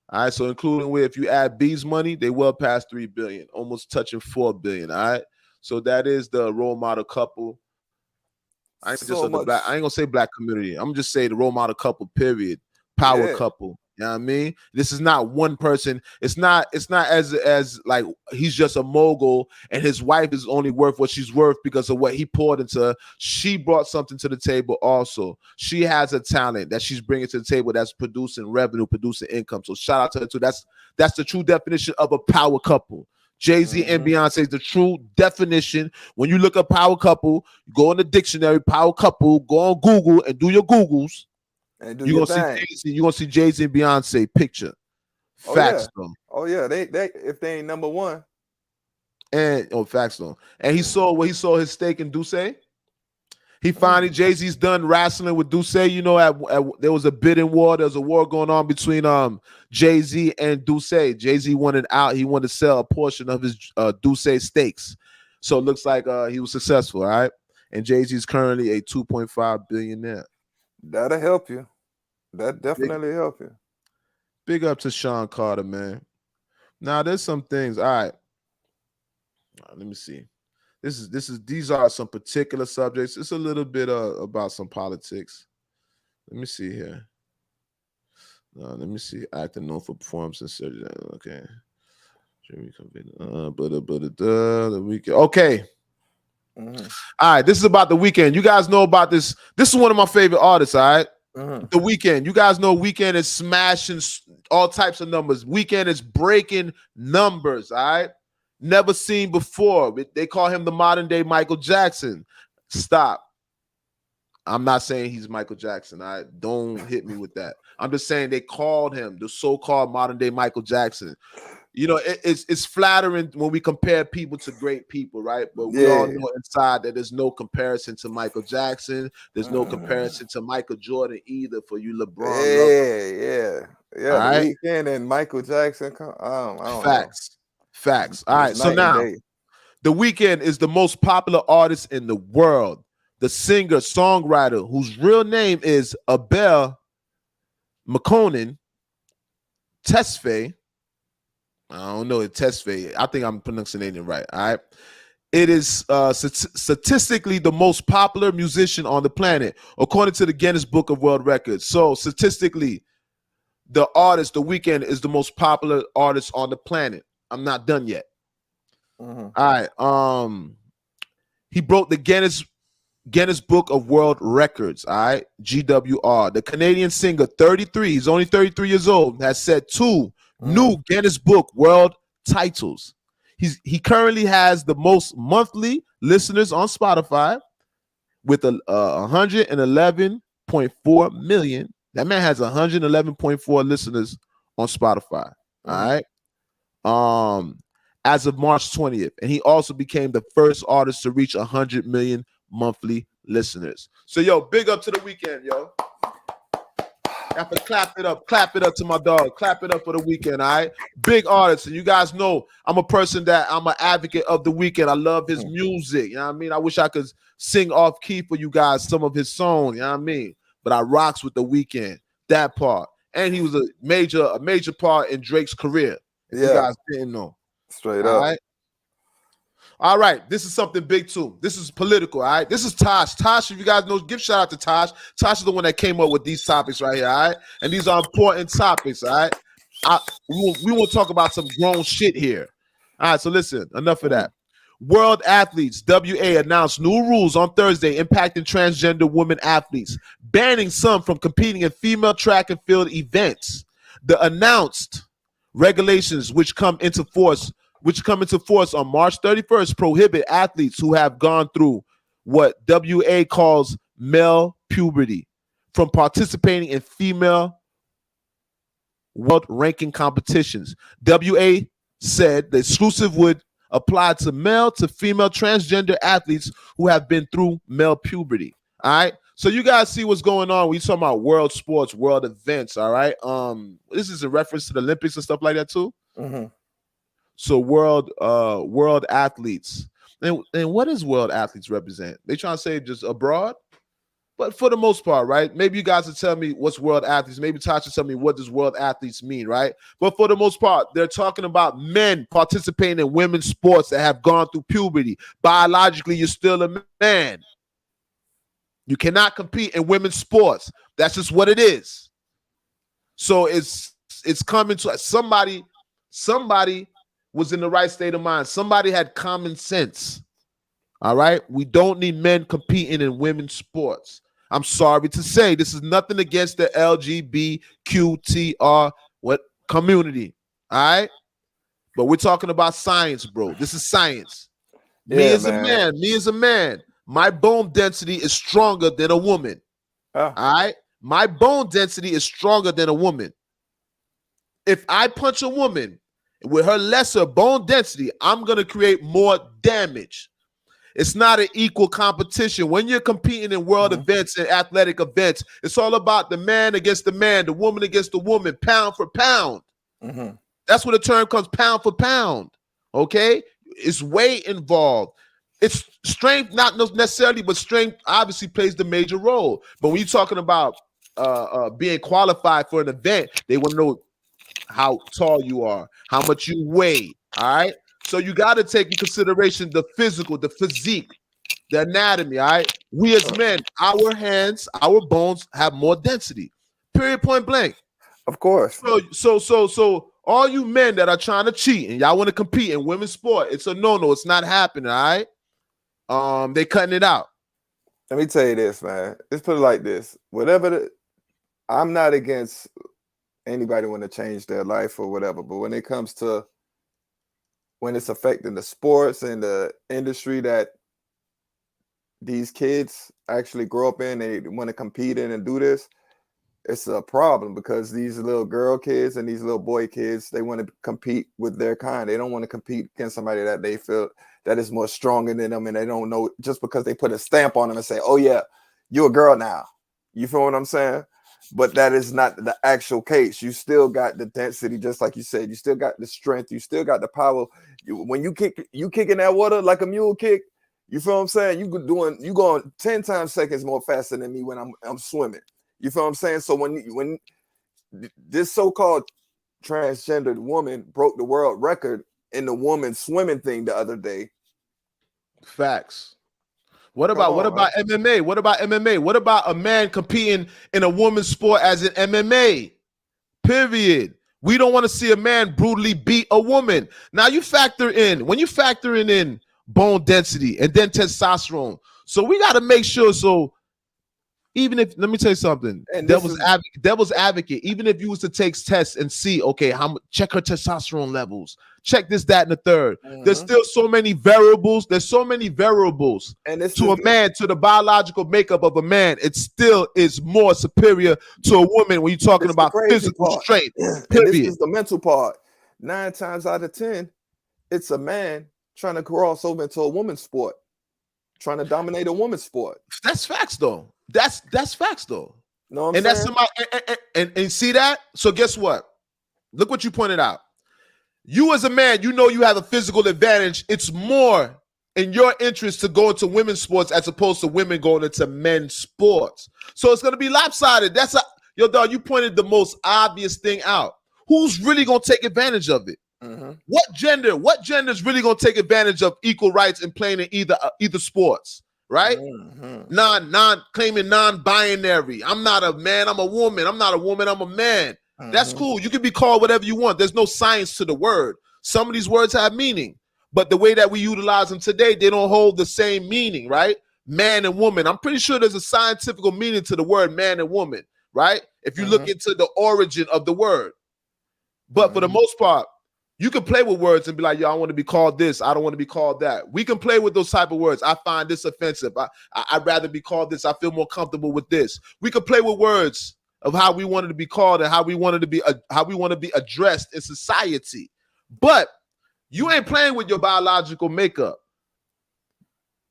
A: All right. So including if you add B's money, they well past 3 billion, almost touching 4 billion. All right. So that is the role model couple. I ain't gonna say black community. I'm just saying the role model couple, period. Power couple. You know what I mean? This is not one person. It's not as like he's just a mogul and his wife is only worth what she's worth because of what he poured into her. She brought something to the table also. She has a talent that she's bringing to the table that's producing revenue, producing income. So shout out to her too. That's the true definition of a power couple. Jay-Z and Beyonce is the true definition. When you look up power couple, you go in the dictionary, power couple, go on Google and do your Googles. You're gonna see Jay-Z and Beyonce picture. Facts though.
B: Oh yeah, they if they ain't number one.
A: And facts though. And he saw his stake in Duce. He finally Jay-Z's done wrestling with Duce. You know, there was a bidding war. There was a war going on between Jay-Z and Duce. Jay-Z wanted out. He wanted to sell a portion of his Duce stakes. So it looks like he was successful. All right. And Jay-Z is currently a 2.5 billionaire.
B: That'll help you. That definitely help you.
A: Big up to Sean Carter, man. Now there's some things. All right. Let me see. These are some particular subjects. It's a little bit about some politics. Let me see here. Let me see. Acting known for performance and surgery. Okay. The weekend. Okay. All right, this is about The Weeknd. You guys know about this. This is one of my favorite artists, all right? The Weeknd. You guys know Weeknd is smashing all types of numbers. Weeknd is breaking numbers, all right? Never seen before. They call him the modern day Michael Jackson. Stop. I'm not saying he's Michael Jackson. All right? Don't hit me with that. I'm just saying they called him the so-called modern day Michael Jackson. You know, it's flattering when we compare people to great people, right? But we all know inside that there's no comparison to Michael Jackson. There's no comparison to Michael Jordan either for you LeBron.
B: Yeah. The Weeknd and Michael Jackson. I don't
A: Facts. All right. So now, The Weeknd is the most popular artist in the world. The singer, songwriter, whose real name is Abel McConan Tesfaye. I don't know it Tesfaye. I think I'm pronouncing it right. All right. It is statistically the most popular musician on the planet, according to the Guinness Book of World Records. So statistically, the artist, The Weeknd, is the most popular artist on the planet. I'm not done yet. All right. He broke the Guinness Book of World Records. All right. GWR. The Canadian singer, 33. He's only 33 years old. Has set 2 new Guinness Book World titles. He currently has the most monthly listeners on Spotify with 111.4 million. That man has 111.4 listeners on Spotify. All right. As of March 20th. And he also became the first artist to reach 100 million monthly listeners. So yo, big up to The Weeknd, yo. Have to clap it up to my dog. Clap it up for The Weeknd, all right? Big artist. And you guys know I'm a person that I'm an advocate of The Weeknd. I love his music. You know what I mean? I wish I could sing off key for you guys some of his songs. You know what I mean? But I rocks with The Weeknd. That part. And he was a major part in Drake's career. If you guys didn't know.
B: Straight up. Right?
A: All right, this is something big too. This is political, all right? This is Tosh. Tosh, if you guys know, give shout out to Tosh. Tosh is the one that came up with these topics right here, all right? And these are important topics, all right? We want to talk about some grown shit here. All right, so listen, enough of that. World Athletes, WA, announced new rules on Thursday impacting transgender women athletes, banning some from competing in female track and field events. The announced regulations, which come into force on March 31st, prohibit athletes who have gone through what WA calls male puberty from participating in female world ranking competitions. WA said the exclusive would apply to male to female transgender athletes who have been through male puberty. All right. So you guys see what's going on. We talking about world sports, world events. All right. This is in reference to the Olympics and stuff like that too. Mm-hmm. So world athletes. And what does world athletes represent? They trying to say just abroad? But for the most part, right? Maybe you guys will tell me what's world athletes. Maybe Tasha tell me what does world athletes mean, right? But for the most part, they're talking about men participating in women's sports that have gone through puberty. Biologically, you're still a man. You cannot compete in women's sports. That's just what it is. So it's coming to somebody was in the right state of mind. Somebody had common sense. All right? We don't need men competing in women's sports. I'm sorry to say, this is nothing against the LGBTQTR community. All right? But we're talking about science, bro. This is science. Me as a man, my bone density is stronger than a woman. All right? My bone density is stronger than a woman. If I punch a woman with her lesser bone density, I'm going to create more damage. It's not an equal competition. When you're competing in world events and athletic events, it's all about the man against the man, the woman against the woman, pound for pound. Mm-hmm. That's where the term comes, pound for pound. Okay? It's weight involved. It's strength, not necessarily, but strength obviously plays the major role. But when you're talking about being qualified for an event, they want to know how tall you are, how much you weigh, all right? So you got to take in consideration the physical, the physique, the anatomy, all right? We as men, our hands, our bones have more density, period, point blank.
B: Of course.
A: So all you men that are trying to cheat and y'all want to compete in women's sport, it's a no-no. It's not happening, all right? They cutting it out.
B: Let me tell you this, man. Let's put it like this. I'm not against anybody want to change their life or whatever, but when it comes to when it's affecting the sports and the industry that these kids actually grow up in, they want to compete in and do this, it's a problem because these little girl kids and these little boy kids, they want to compete with their kind. They don't want to compete against somebody that they feel that is more stronger than them, and they don't know just because they put a stamp on them and say, oh yeah, you're a girl now. You feel what I'm saying? But that is not the actual case. You still got the density, just like you said. You still got the strength. You still got the power. When you kick in that water like a mule kick, you feel what I'm saying? You going 10 times seconds more faster than me when I'm swimming. You feel what I'm saying? So when this so-called transgendered woman broke the world record in the woman swimming thing the other day.
A: Facts. What about MMA? What about MMA? What about a man competing in a woman's sport as an MMA? Period. We don't want to see a man brutally beat a woman. Now you factor in bone density and then testosterone. So we got to make sure. So even if, let me tell you something, devil's advocate, even if you was to take tests and see, okay, check her testosterone levels, check this, that, and the third. There's still so many variables. There's so many variables to a man, to the biological makeup of a man. It still is more superior to a woman when you're talking about physical strength.
B: This is the mental part. 9 times out of 10, it's a man trying to cross over into a woman's sport, trying to dominate a woman's sport.
A: That's facts, though. That's facts, though.
B: Know what I'm saying?
A: That's somebody, and see that? So guess what? Look what you pointed out. You as a man, you know you have a physical advantage. It's more in your interest to go into women's sports as opposed to women going into men's sports. So it's going to be lopsided. Yo, dog, you pointed the most obvious thing out. Who's really going to take advantage of it? What gender is really gonna take advantage of equal rights and playing in either sports, right? Claiming non-binary. I'm not a man, I'm a woman. I'm not a woman, I'm a man. That's cool. You can be called whatever you want. There's no science to the word. Some of these words have meaning, but the way that we utilize them today, they don't hold the same meaning, right? Man and woman. I'm pretty sure there's a scientific meaning to the word man and woman, right? If you look into the origin of the word. But for the most part, you can play with words and be like, yo, I want to be called this. I don't want to be called that. We can play with those type of words. I find this offensive. I'd rather be called this. I feel more comfortable with this. We can play with words of how we wanted to be called and how we wanted to be, how we want to be addressed in society. But you ain't playing with your biological makeup.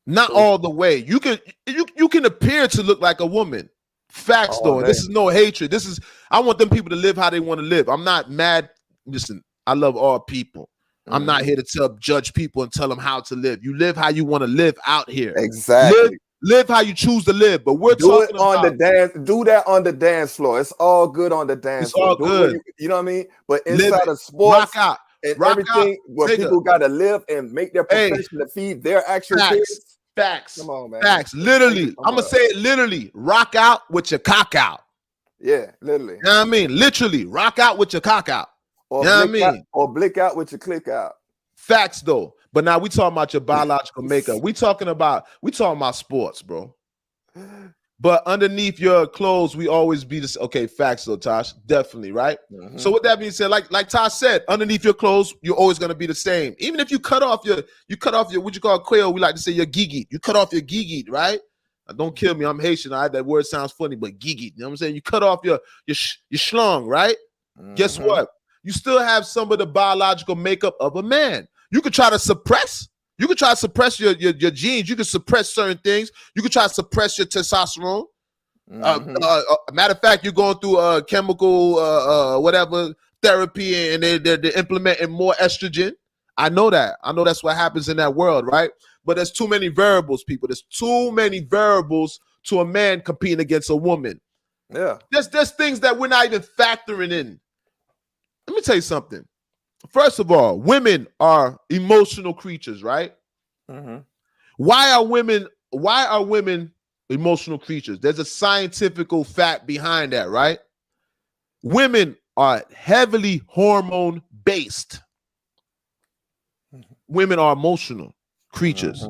A: Not all the way. You can appear to look like a woman. Facts though. This is no hatred. I want them people to live how they want to live. I'm not mad. Listen, I love all people. I'm not here to judge people and tell them how to live. You live how you want to live out here.
B: Exactly.
A: Live how you choose to live. But we're talking about
B: the dance. Do that on the dance floor. It's all good on the dance floor.
A: It's all good.
B: You know what I mean? But inside of sports,
A: rock out.
B: And everything where people got to live and make their profession to feed their actual kids.
A: Facts.
B: Come on, man.
A: Facts. Literally. I'm going to say it literally. Rock out with your cock out.
B: Yeah, literally.
A: You know what I mean? Literally. Rock out with your cock out.
B: Or
A: you know what I mean?
B: Or blick out with your click out.
A: Facts though. But now we talking about your biological makeup. We talking about sports, bro. But underneath your clothes, we always be this. Okay, facts though, Tosh. Definitely, right? So with that being said, like Tosh said, underneath your clothes, you're always gonna be the same. Even if you cut off your what you call quail, we like to say your gigi. You cut off your gigi, right? Don't kill me. I'm Haitian. That word sounds funny, but gigi. You know what I'm saying? You cut off your schlong, right? Guess what? You still have some of the biological makeup of a man. You could try to suppress. You could try to suppress your genes. You could suppress certain things. You could try to suppress your testosterone. Matter of fact, you're going through chemical whatever therapy, and they're implementing more estrogen. I know that. I know that's what happens in that world, right? But there's too many variables, people. There's too many variables to a man competing against a woman.
B: Yeah.
A: There's things that we're not even factoring in. Let me tell you something. First of all, women are emotional creatures, right? Why are women emotional creatures? There's a scientific fact behind that, right? Women are heavily hormone based. Women are emotional creatures.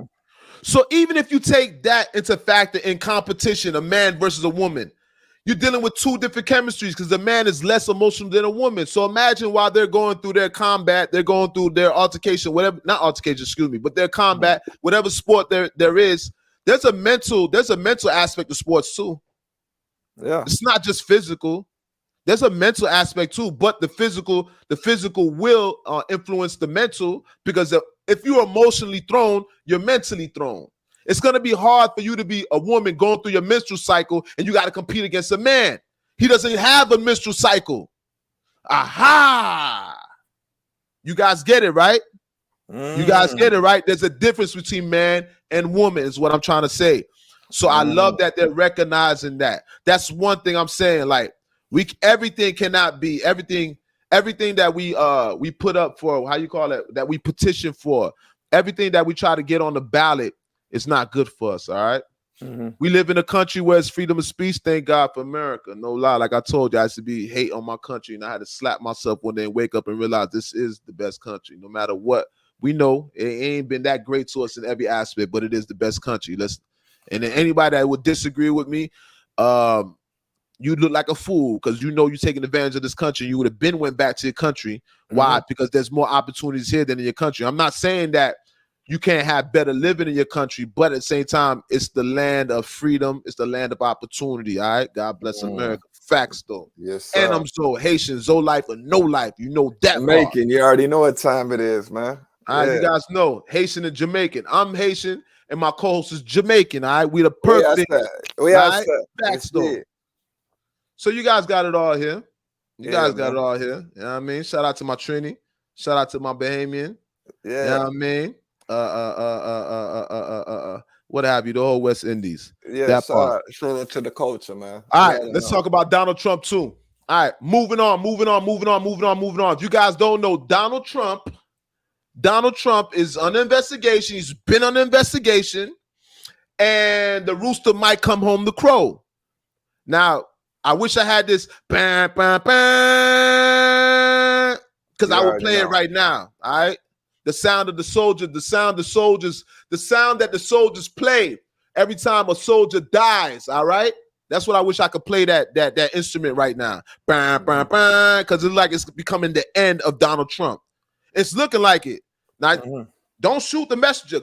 A: So even if you take that into factor in competition, a man versus a woman, you're dealing with two different chemistries because the man is less emotional than a woman. So imagine while they're going through their combat, they're going through their altercation, whatever, not altercation, excuse me, but their combat, whatever sport there is, there's a mental aspect of sports too.
B: Yeah.
A: It's not just physical. There's a mental aspect too, but the physical will influence the mental, because if you're emotionally thrown, you're mentally thrown. It's going to be hard for you to be a woman going through your menstrual cycle and you got to compete against a man. He doesn't have a menstrual cycle. Aha! You guys get it, right? You guys get it, right? There's a difference between man and woman is what I'm trying to say. So I love that they're recognizing that. That's one thing I'm saying. Like, everything cannot be everything that we put up for, how you call it, that we petition for, everything that we try to get on the ballot. It's not good for us, all right? We live in a country where it's freedom of speech. Thank God for America. No lie. Like I told you, I used to be hate on my country, and I had to slap myself one day and wake up and realize this is the best country. No matter what, we know it ain't been that great to us in every aspect, but it is the best country. And then anybody that would disagree with me, you look like a fool, because you know you're taking advantage of this country. You would have went back to your country. Why? Because there's more opportunities here than in your country. I'm not saying that you can't have better living in your country, but at the same time, it's the land of freedom. It's the land of opportunity. All right. God bless America. Facts though.
B: Yes, sir.
A: And I'm so Haitian, Zo life or no life. You know that.
B: Jamaican. You already know what time it is, man.
A: All right, you guys know Haitian and Jamaican. I'm Haitian and my co-host is Jamaican. All right. We the perfect.
B: We are
A: facts though. So you guys got it all here. You guys got it all here. You know what I mean? Shout out to my Trini. Shout out to my Bahamian.
B: Yeah.
A: You know what I mean? What have you? The whole West Indies.
B: Yeah, that part. Shout out to the culture, man.
A: All right, let's talk about Donald Trump too. All right, moving on. If you guys don't know, Donald Trump is under investigation. He's been under investigation, and the rooster might come home to crow. Now, I wish I had this because I will play it right now. All right, the sound of the soldier, the sound that the soldiers play every time a soldier dies. All right. That's what I wish I could play that instrument right now. Because it's like it's becoming the end of Donald Trump. It's looking like it. Now, don't shoot the messenger.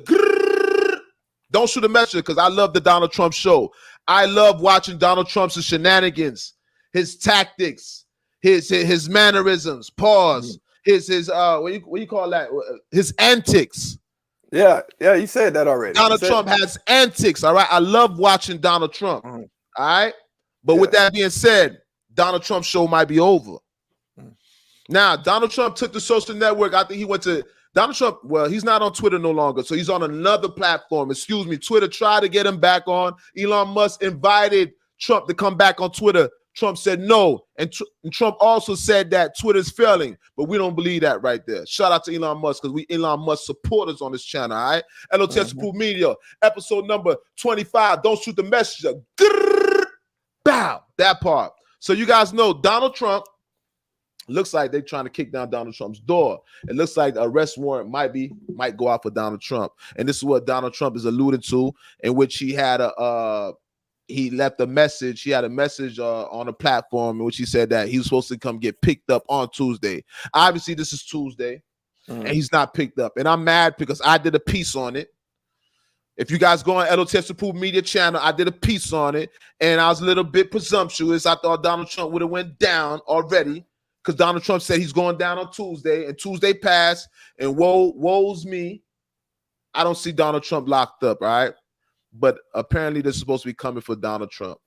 A: Don't shoot the messenger because I love the Donald Trump show. I love watching Donald Trump's shenanigans, his tactics, his mannerisms, pause, his what you call that? His antics.
B: Yeah, you said that already.
A: Donald Trump has antics, all right? I love watching Donald Trump. All right. But with that being said, Donald Trump's show might be over. Now, Donald Trump took the social network. I think he went to Donald Trump. Well, he's not on Twitter no longer. So he's on another platform. Excuse me. Twitter tried to get him back on. Elon Musk invited Trump to come back on Twitter. Trump said no. And Trump also said that Twitter's failing. But we don't believe that right there. Shout out to Elon Musk because we Elon Musk supporters on this channel. All right. L.O.T.S Approved Media, episode number 25. Don't shoot the messenger. Bow, that part. So you guys know Donald Trump looks like they're trying to kick down Donald Trump's door. It looks like the arrest warrant might go out for Donald Trump. And this is what Donald Trump is alluding to, in which he had he left a message. He had a message on a platform in which he said that he was supposed to come get picked up on Tuesday. Obviously, this is Tuesday, and he's not picked up. And I'm mad because I did a piece on it. If you guys go on L.O.T.S Approved Media channel, I did a piece on it, and I was a little bit presumptuous. I thought Donald Trump would have went down already because Donald Trump said he's going down on Tuesday, and Tuesday passed, and woe's me. I don't see Donald Trump locked up, all right? But apparently this is supposed to be coming for Donald Trump.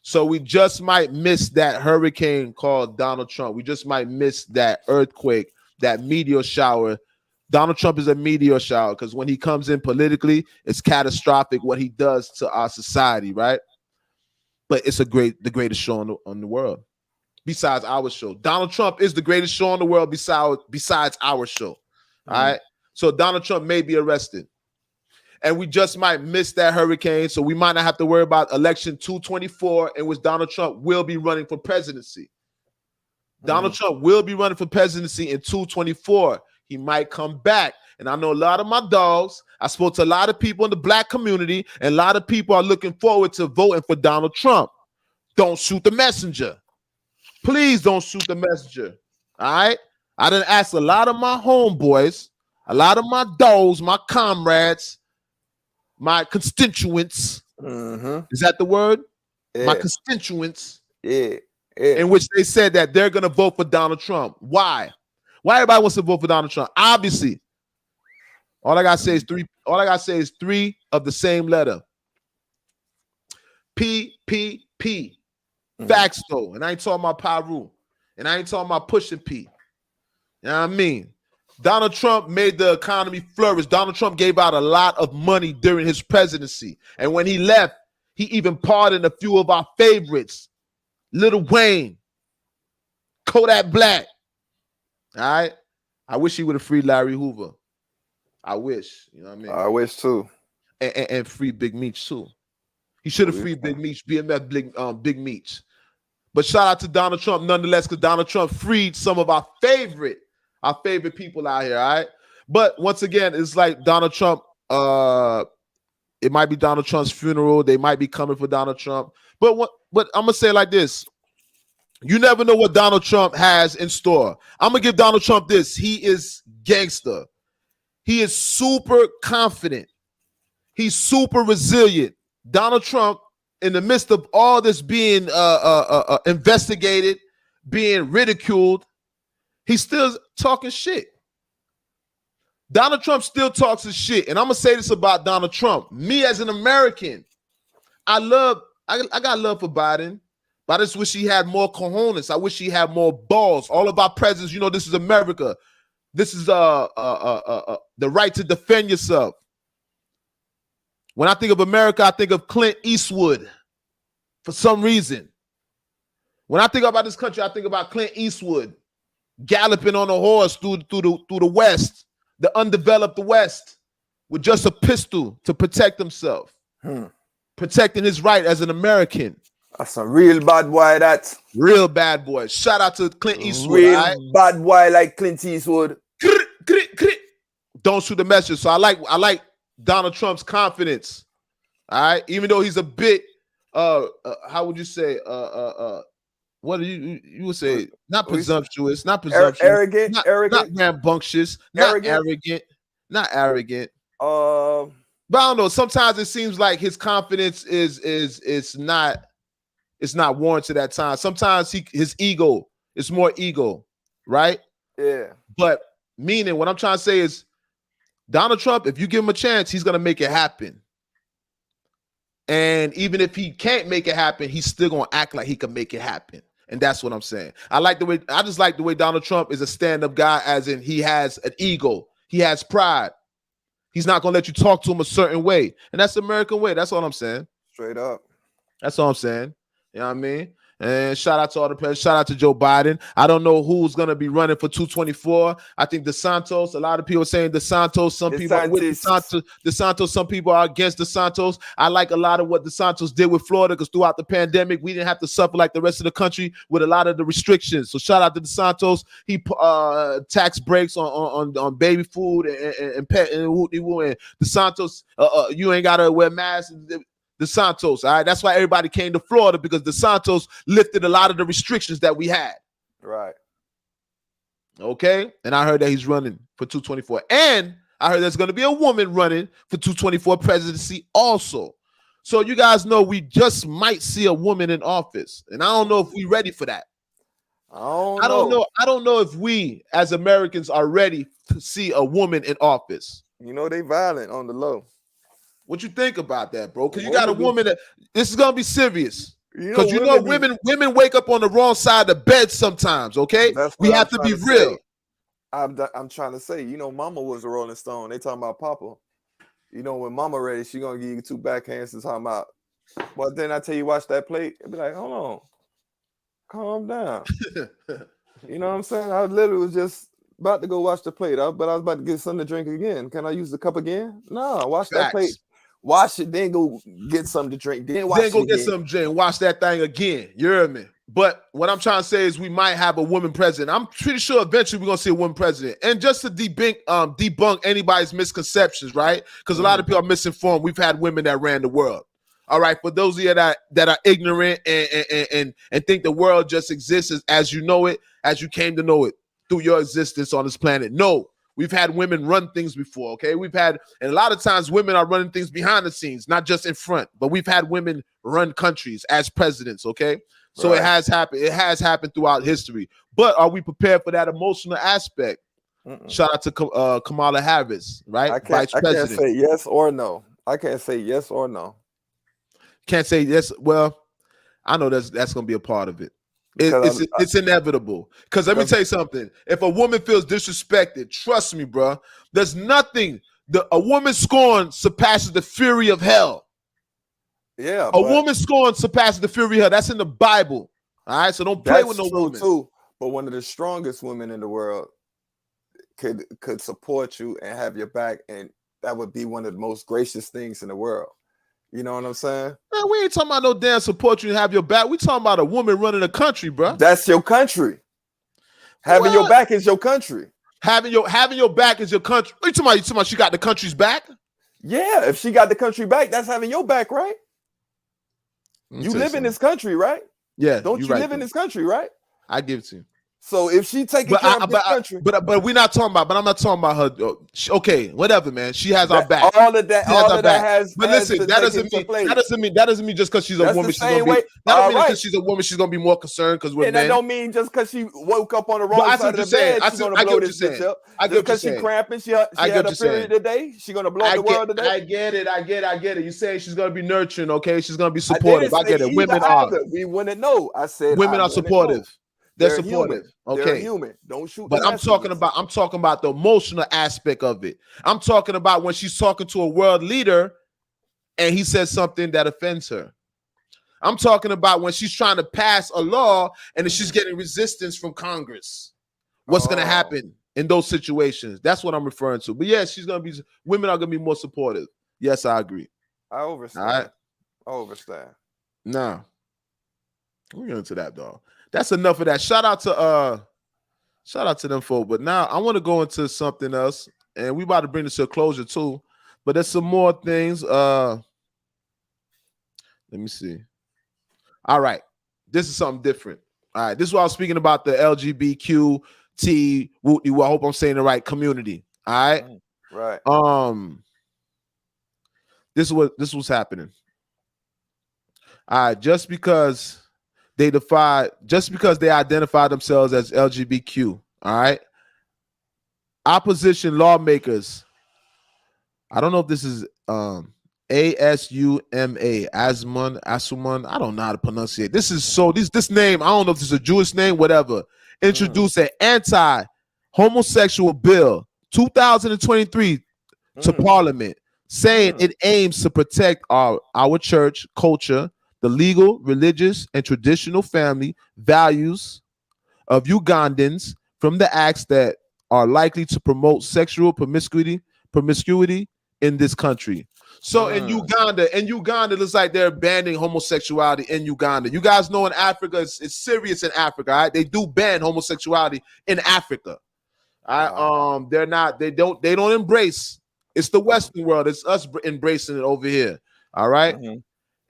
A: So we just might miss that hurricane called Donald Trump. We just might miss that earthquake, that meteor shower. Donald Trump is a meteor shower because when he comes in politically, it's catastrophic what he does to our society, right? But it's the greatest show on the world, besides our show. Donald Trump is the greatest show in the world besides our show. All right. So Donald Trump may be arrested. And we just might miss that hurricane. So we might not have to worry about election 224, in which Donald Trump will be running for presidency. Donald Trump will be running for presidency in 224. He might come back. And I know a lot of my dogs. I spoke to a lot of people in the black community, and a lot of people are looking forward to voting for Donald Trump. Don't shoot the messenger. Please don't shoot the messenger. All right? I done asked a lot of my homeboys, a lot of my dogs, my comrades, my constituents. Is that the word? Yeah. My constituents.
B: Yeah.
A: In which they said that they're going to vote for Donald Trump. Why? Why everybody wants to vote for Donald Trump? Obviously, all I gotta say is three. All I gotta say is three of the same letter. P. Facts though, and I ain't talking about Pyru, and I ain't talking about pushing P. You know what I mean? Donald Trump made the economy flourish. Donald Trump gave out a lot of money during his presidency, and when he left, he even pardoned a few of our favorites, Lil Wayne, Kodak Black. All right. I wish he would have freed Larry Hoover. I wish. You know what I mean?
B: I wish too.
A: And free Big Meech too. He should have freed Big Meech, BMF Big Meech. But shout out to Donald Trump nonetheless, because Donald Trump freed some of our favorite people out here. All right. But once again, it's like Donald Trump. It might be Donald Trump's funeral. They might be coming for Donald Trump. But I'm gonna say it like this. You never know what Donald Trump has in store. I'm going to give Donald Trump this. He is gangster. He is super confident. He's super resilient. Donald Trump, in the midst of all this being investigated, being ridiculed, he's still talking shit. Donald Trump still talks his shit. And I'm going to say this about Donald Trump. Me as an American, I got love for Biden. But I just wish he had more cojones. I wish he had more balls. All of our presidents, you know, this is America. This is the right to defend yourself. When I think of America, I think of Clint Eastwood for some reason. When I think about this country, I think about Clint Eastwood galloping on a horse through the West, the undeveloped West, with just a pistol to protect himself, protecting his right as an American.
B: That's a real bad boy. That
A: real bad boy. Shout out to Clint Eastwood.
B: Real bad boy like Clint Eastwood.
A: Don't shoot the messenger. So I like Donald Trump's confidence. All right, even though he's a bit how would you say what do you would say, not presumptuous, not presumptuous,
B: arrogant,
A: not rambunctious, not arrogant. But I don't know, sometimes it seems like his confidence is not warranted at times. Sometimes his ego is more ego, right?
B: Yeah.
A: But meaning what I'm trying to say is Donald Trump, if you give him a chance, he's gonna make it happen. And even if he can't make it happen, he's still gonna act like he can make it happen. And that's what I'm saying. I just like the way Donald Trump is a stand-up guy, as in he has an ego, he has pride. He's not gonna let you talk to him a certain way, and that's the American way. That's all I'm saying.
B: Straight up.
A: That's all I'm saying. You know what I mean? And shout out to all the presidents. Shout out to Joe Biden. I don't know who's going to be running for 224. I think DeSantis. A lot of people are saying DeSantis. Some people are with DeSantis. Some people are against DeSantis. I like a lot of what DeSantis did with Florida, because throughout the pandemic, we didn't have to suffer like the rest of the country with a lot of the restrictions. So shout out to DeSantis. He tax breaks on baby food and pet and DeSantis. You ain't got to wear masks. DeSantis, all right? That's why everybody came to Florida, because DeSantis lifted a lot of the restrictions that we had.
B: Right.
A: Okay? And I heard that he's running for 224. And I heard there's going to be a woman running for 224 presidency also. So you guys know we just might see a woman in office. And I don't know if we're ready for that. I don't know if we as Americans are ready to see a woman in office.
B: You know, they violent on the low.
A: What you think about that, bro? Because you got a woman that this is gonna be serious. Because you know women wake up on the wrong side of the bed sometimes. Okay, we have to be real.
B: I'm trying to say, you know, Mama was a Rolling Stone. They talking about Papa. You know, when Mama ready, she gonna give you 2 backhands to talking about. But then I tell you, watch that plate. It'd be like, hold on, calm down. You know what I'm saying? I literally was just about to go wash the plate, but I was about to get something to drink again. Can I use the cup again? No, wash that plate. Wash it, then go get something to drink. Then go
A: get something to drink. Wash that thing again. You hear me? But what I'm trying to say is we might have a woman president. I'm pretty sure eventually we're gonna see a woman president. And just to debunk anybody's misconceptions, right? Because a lot of people are misinformed. We've had women that ran the world. All right, for those of you that are ignorant and think the world just exists as you know it, as you came to know it through your existence on this planet. No. We've had women run things before, okay? And a lot of times women are running things behind the scenes, not just in front, but we've had women run countries as presidents, okay? So It has happened. It has happened throughout history. But are we prepared for that emotional aspect? Shout out to Kamala Harris, right? Vice President.
B: I can't say yes or no. I can't say yes or no.
A: Can't say yes. Well, I know that's going to be a part of it. It's inevitable. Because let me tell you something. If a woman feels disrespected, trust me, bro, there's nothing. A woman scorned surpasses the fury of hell.
B: Yeah.
A: A woman scorned surpasses the fury of hell. That's in the Bible. All right. So don't play with no woman.
B: Too. But one of the strongest women in the world could support you and have your back. And that would be one of the most gracious things in the world. You know what I'm saying?
A: Man, we ain't talking about no damn support you and have your back. We talking about a woman running a country, bro.
B: That's your country. Having your back is your country.
A: Having your back is your country. What you talking about? She got the country's back?
B: Yeah, if she got the country back, that's having your back, right? You live in this country, right?
A: Yeah.
B: Don't you live in this country, right?
A: I give it to you.
B: So if she taking care of this country,
A: but we're not talking about. But I'm not talking about her. Okay, whatever, man. She has our back.
B: All of that has.
A: But listen, that doesn't mean just because she's a woman, she's gonna be. That don't mean because she's a woman, she's gonna be more concerned because we're men.
B: That don't mean just because she woke up on the wrong side of the bed, she's gonna blow this bitch up. Just because she cramping, she had a period today, she gonna blow the world today.
A: I get it. You say she's gonna be nurturing, okay? She's gonna be supportive. I get it. Women are.
B: We wouldn't know. I said
A: women are supportive. They're supportive.
B: Human.
A: Okay.
B: They're human. Don't shoot.
A: But I'm talking about the emotional aspect of it. I'm talking about when she's talking to a world leader and he says something that offends her. I'm talking about when she's trying to pass a law and then she's getting resistance from Congress. What's going to happen in those situations? That's what I'm referring to. But yeah, women are going to be more supportive. Yes, I agree.
B: I overstand. All right. I overstand.
A: Nah. We're getting into that, dog. That's enough of that. Shout out to them folk. But now I want to go into something else. And we about to bring this to a closure too. But there's some more things. Let me see. All right. This is something different. All right. This is what I was speaking about, the LGBTQ. I hope I'm saying the right community. All right.
B: Right.
A: This was happening. All right, just because they identify themselves as LGBTQ, all right. Opposition lawmakers. I don't know if this is Asuman. I don't know how to pronounce it. This name, I don't know if this is a Jewish name, whatever. Introduced an anti-homosexual bill 2023 to Parliament, saying it aims to protect our church culture, the legal, religious, and traditional family values of Ugandans from the acts that are likely to promote sexual promiscuity in this country. So in Uganda, it looks like they're banning homosexuality in Uganda. You guys know in Africa, it's serious in Africa. Right? They do ban homosexuality in Africa. They don't embrace. It's the Western world. It's us embracing it over here. All right.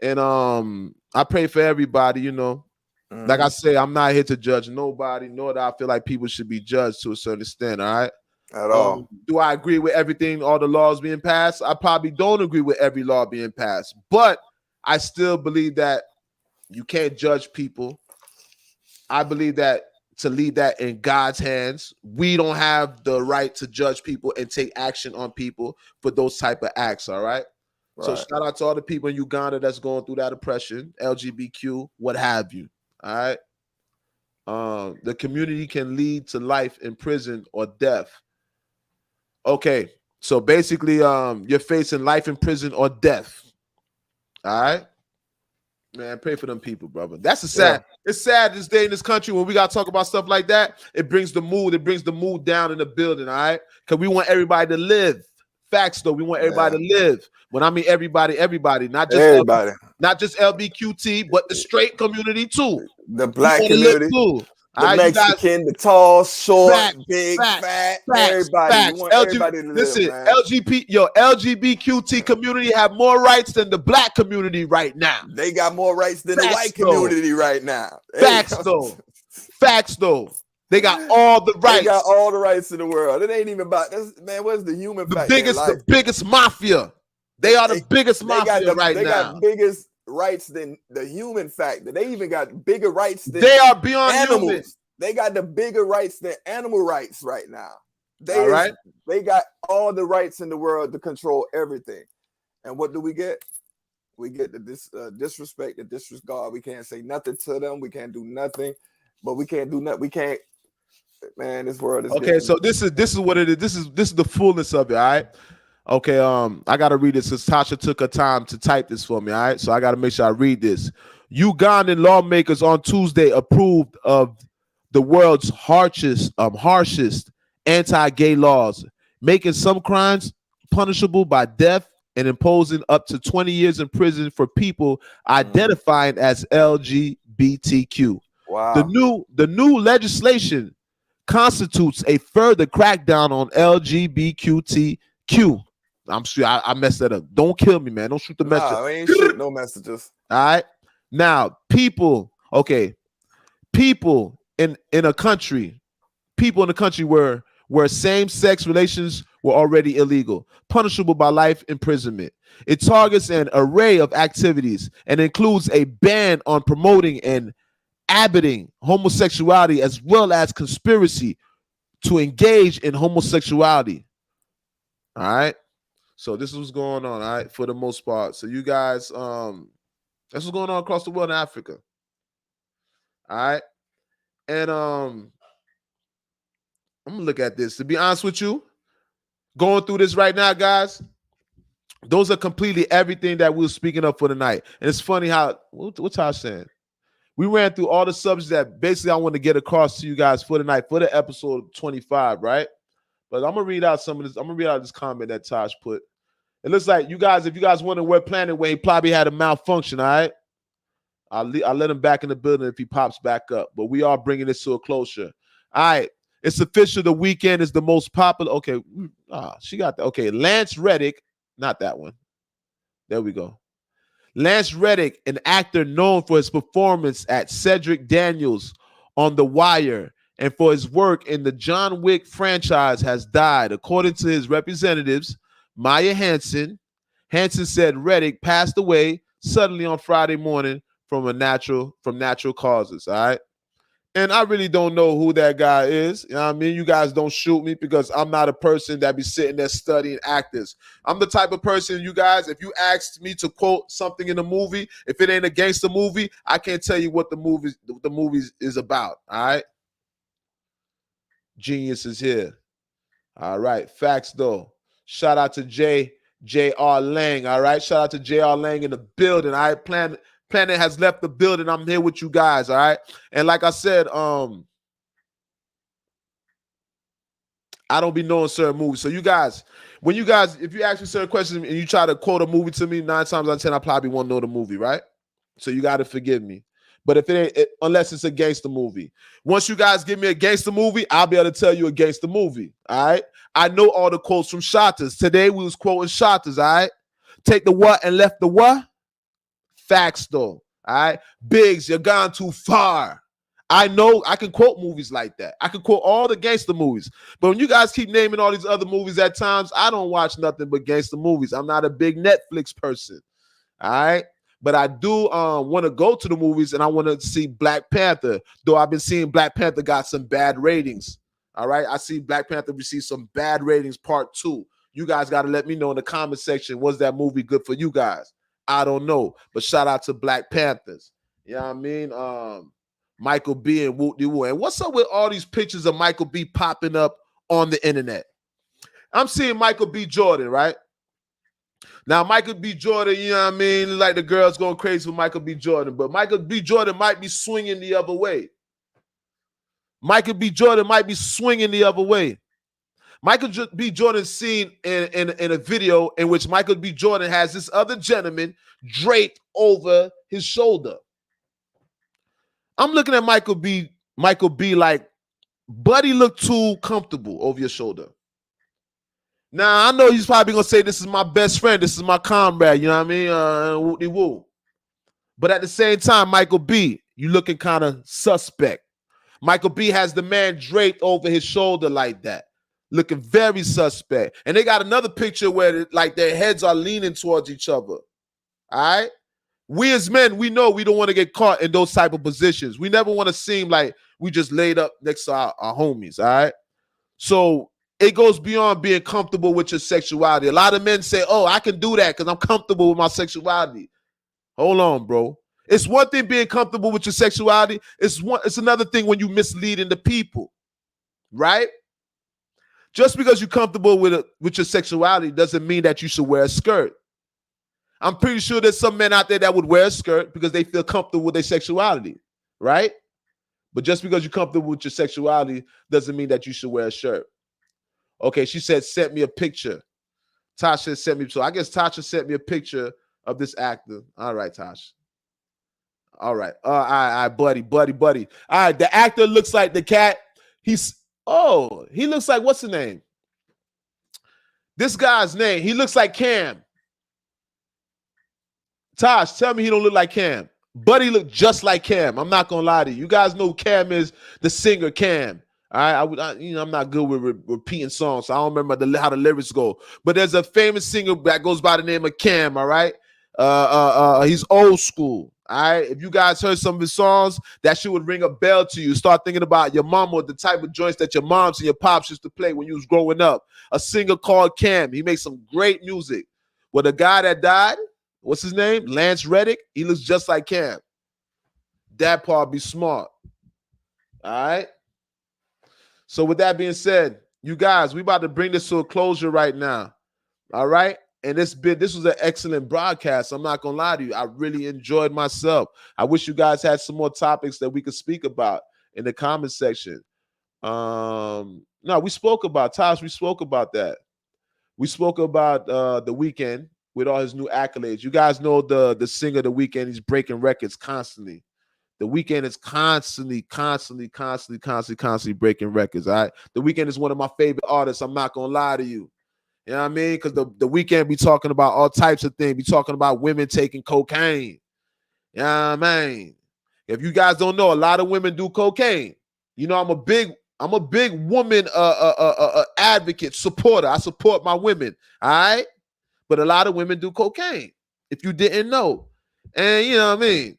A: And I pray for everybody, you know. Like I say, I'm not here to judge nobody, nor do I feel like people should be judged to a certain extent. All right.
B: At all.
A: Do I agree with everything, all the laws being passed? I probably don't agree with every law being passed, but I still believe that you can't judge people. I believe that to leave that in God's hands. We don't have the right to judge people and take action on people for those type of acts. All right. So shout out to all the people in Uganda that's going through that oppression, LGBTQ, what have you. All right. The community can lead to life in prison or death. Okay, so basically, you're facing life in prison or death. All right, man. Pray for them people, brother. That's sad. Yeah. It's sad this day in this country when we gotta talk about stuff like that. It brings the mood. It brings the mood down in the building. All right, because we want everybody to live. Facts, though. We want everybody to live. When I mean everybody, not just everybody, not just LBQT, but the straight community too.
B: The black community too. The Mexican, the tall, short, big, fat, everybody. You want everybody to live, man.
A: LGBTQT community have more rights than the black community right now.
B: They got more rights than the white community right now.
A: Facts though. They got all the rights.
B: They got all the rights in the world. It ain't even about this, man. What's the human factor?
A: The biggest mafia. They are the biggest mafia right now.
B: They got biggest rights than the human factor. They even got bigger rights than
A: they are beyond
B: animals.
A: Human.
B: They got the bigger rights than animal rights right now. They got all the rights in the world to control everything. And what do we get? We get the disrespect, the disregard. We can't say nothing to them. We can't do nothing. But we can't do nothing. We can't. Man, this world is
A: okay. So this is what it is. This is the fullness of it. All right. Okay, I gotta read this because Tasha took her time to type this for me. All right, so I gotta make sure I read this. Ugandan lawmakers on Tuesday approved of the world's harshest anti-gay laws, making some crimes punishable by death and imposing up to 20 years in prison for people identifying as LGBTQ.
B: Wow.
A: The new legislation constitutes a further crackdown on LGBTQ. I'm sure I messed that up. Don't kill me, man. Don't shoot the message.
B: I ain't shoot no messages.
A: All right. Now, people in a country where same-sex relations were already illegal, punishable by life imprisonment. It targets an array of activities and includes a ban on promoting and abetting homosexuality as well as conspiracy to engage in homosexuality. All right. So this is what's going on, all right, for the most part. So you guys, that's what's going on across the world in Africa. All right. And I'm gonna look at this. To be honest with you, going through this right now, guys, Those are completely everything that we were speaking of for the night. And it's funny how, what's Tosh saying? We ran through all the subjects that basically I want to get across to you guys for the night, for the episode 25, right? But I'm going to read out some of this. I'm going to read out this comment that Tosh put. It looks like you guys, if you guys wonder where Planet Wayne probably had a malfunction, all right? I'll let him back in the building if he pops back up. But we are bringing this to a closure. All right. It's official. The Weeknd is the most popular. Okay. She got that. Okay. Lance Reddick. Not that one. There we go. Lance Reddick, an actor known for his performance at Cedric Daniels on The Wire and for his work in the John Wick franchise, has died. According to his representatives, Maya Hansen said Reddick passed away suddenly on Friday morning from natural causes. All right. And I really don't know who that guy is. You know what I mean? You guys don't shoot me because I'm not a person that be sitting there studying actors. I'm the type of person, you guys, if you asked me to quote something in a movie, if it ain't against the movie, I can't tell you what the movie is about. All right. Genius is here. All right. Facts though. Shout out to J.R. Lang. All right. Shout out to J.R. Lang in the building. All right. Planet has left the building. I'm here with you guys, all right? And like I said, I don't be knowing certain movies. So you guys, if you ask me certain questions and you try to quote a movie to me, 9 times out of 10, I probably won't know the movie, right? So you got to forgive me. But if it ain't, unless it's against the movie. Once you guys give me against the movie, I'll be able to tell you against the movie, all right? I know all the quotes from Shotters. Today we was quoting Shotters, all right? Take the what and left the what? Facts though. All right. Biggs, you're gone too far. I know I can quote movies like that. I can quote all the gangster movies. But when you guys keep naming all these other movies at times, I don't watch nothing but gangster movies. I'm not a big Netflix person. All right. But I do want to go to the movies and I want to see Black Panther. Though I've been seeing Black Panther got some bad ratings. All right. I see Black Panther receive some bad ratings, part 2. You guys got to let me know in the comment section, was that movie good for you guys? I don't know, but shout out to Black Panthers. You know what I mean? Michael B and Woo. And what's up with all these pictures of Michael B popping up on the internet? I'm seeing Michael B. Jordan, right? Now, Michael B. Jordan, you know what I mean? Like the girls going crazy for Michael B. Jordan, but Michael B. Jordan might be swinging the other way. Michael B. Jordan might be swinging the other way. Michael B. Jordan seen in a video in which Michael B. Jordan has this other gentleman draped over his shoulder. I'm looking at Michael B. like, buddy, look too comfortable over your shoulder. Now, I know he's probably going to say, this is my best friend. This is my comrade. You know what I mean? Woo-de-woo. But at the same time, Michael B., you looking kind of suspect. Michael B. has the man draped over his shoulder like that. Looking very suspect. And they got another picture where like their heads are leaning towards each other. All right? We as men, we know we don't want to get caught in those type of positions. We never want to seem like we just laid up next to our homies. All right? So it goes beyond being comfortable with your sexuality. A lot of men say, oh, I can do that because I'm comfortable with my sexuality. Hold on, bro. It's one thing being comfortable with your sexuality. It's another thing when you misleading the people. Right? Just because you're comfortable with your sexuality doesn't mean that you should wear a skirt. I'm pretty sure there's some men out there that would wear a skirt because they feel comfortable with their sexuality, right? But just because you're comfortable with your sexuality doesn't mean that you should wear a shirt. Okay, she said, sent me a picture. Tasha sent me, so I guess Tasha sent me a picture of this actor. All right, Tasha. All right. All right, buddy. All right, the actor looks like the cat. He looks like, what's the name? This guy's name. He looks like Cam. Tosh, tell me he don't look like Cam. Buddy looked just like Cam. I'm not gonna lie to you. You guys know who Cam is, the singer Cam. All right, I'm not good with repeating songs, so I don't remember how the lyrics go. But there's a famous singer that goes by the name of Cam. All right, he's old school. All right, if you guys heard some of his songs, that shit would ring a bell to you. Start thinking about your mom or the type of joints that your moms and your pops used to play when you was growing up. A singer called Cam. He makes some great music. Well, the guy that died, what's his name? Lance Reddick. He looks just like Cam. That part be smart. All right. So with that being said, you guys, we about to bring this to a closure right now. All right. And this was an excellent broadcast. I'm not gonna lie to you. I really enjoyed myself. I wish you guys had some more topics that we could speak about in the comment section. No, we spoke about Tosh. We spoke about that. We spoke about The Weeknd with all his new accolades. You guys know the singer The Weeknd. He's breaking records constantly. The Weeknd is constantly breaking records. All right. The Weeknd is one of my favorite artists. I'm not gonna lie to you. You know what I mean? Because the Weeknd be talking about all types of things. Be talking about women taking cocaine. You know what I mean? If you guys don't know, a lot of women do cocaine. You know, I'm a big woman advocate, supporter. I support my women. All right. But a lot of women do cocaine. If you didn't know. And you know what I mean?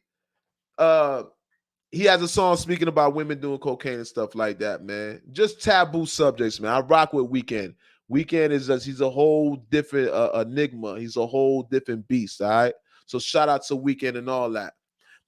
A: He has a song speaking about women doing cocaine and stuff like that, man. Just taboo subjects, man. I rock with Weeknd. Weeknd he's a whole different enigma. He's a whole different beast, all right? So shout out to Weeknd and all that.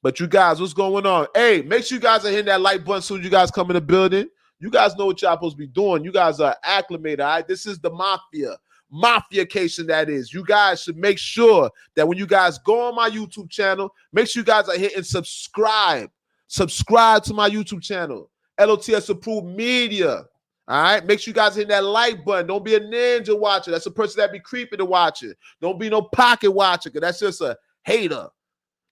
A: But you guys, what's going on? Hey, make sure you guys are hitting that like button soon as you guys come in the building. You guys know what y'all supposed to be doing. You guys are acclimated, all right? This is the mafiacation that is. You guys should make sure that when you guys go on my YouTube channel, make sure you guys are hitting subscribe. Subscribe to my YouTube channel, L.O.T.S approved media. All right, make sure you guys hit that like button. Don't be a ninja watcher. That's a person that be creeping to watch it. Don't be no pocket watcher, because that's just a hater.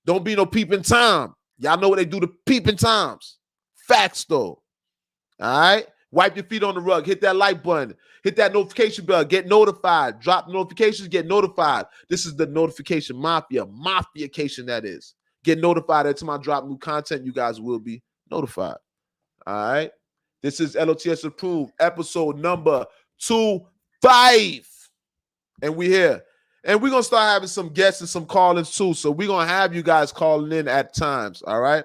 A: Don't be no peeping Tom. Y'all know what they do to peeping Toms. Facts though. All right, wipe your feet on the rug. Hit that like button. Hit that notification bell. Get notified. Drop notifications. Get notified. This is the notification mafiacation that is. Get notified every time I drop new content. You guys will be notified. All right. This is L.O.T.S approved, episode number 25. And we here. And we're going to start having some guests and some call-ins too. So we're going to have you guys calling in at times. All right.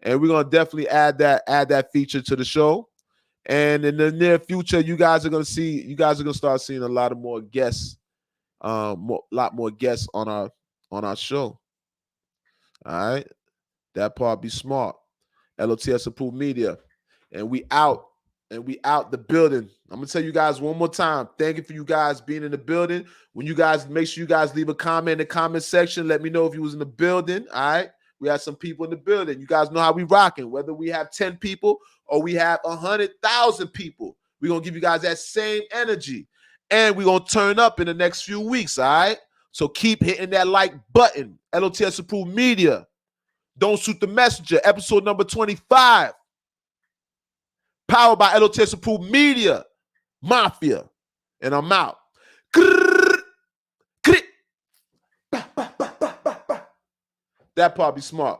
A: And we're going to definitely add that feature to the show. And in the near future, you guys are going to start seeing a lot of more guests, lot more guests on our show. All right. That part be smart. L.O.T.S approved media. And we out the building. I'm going to tell you guys one more time. Thank you for you guys being in the building. When you guys, make sure you guys leave a comment in the comment section. Let me know if you was in the building. All right. We have some people in the building. You guys know how we rocking. Whether we have 10 people or we have 100,000 people, we're going to give you guys that same energy. And we're going to turn up in the next few weeks. All right. So keep hitting that like button. L.O.T.S approved media. Don't Shoot the Messenger, episode number 25. Powered by L.O.T.S approved media. Mafia. And I'm out. That part be smart.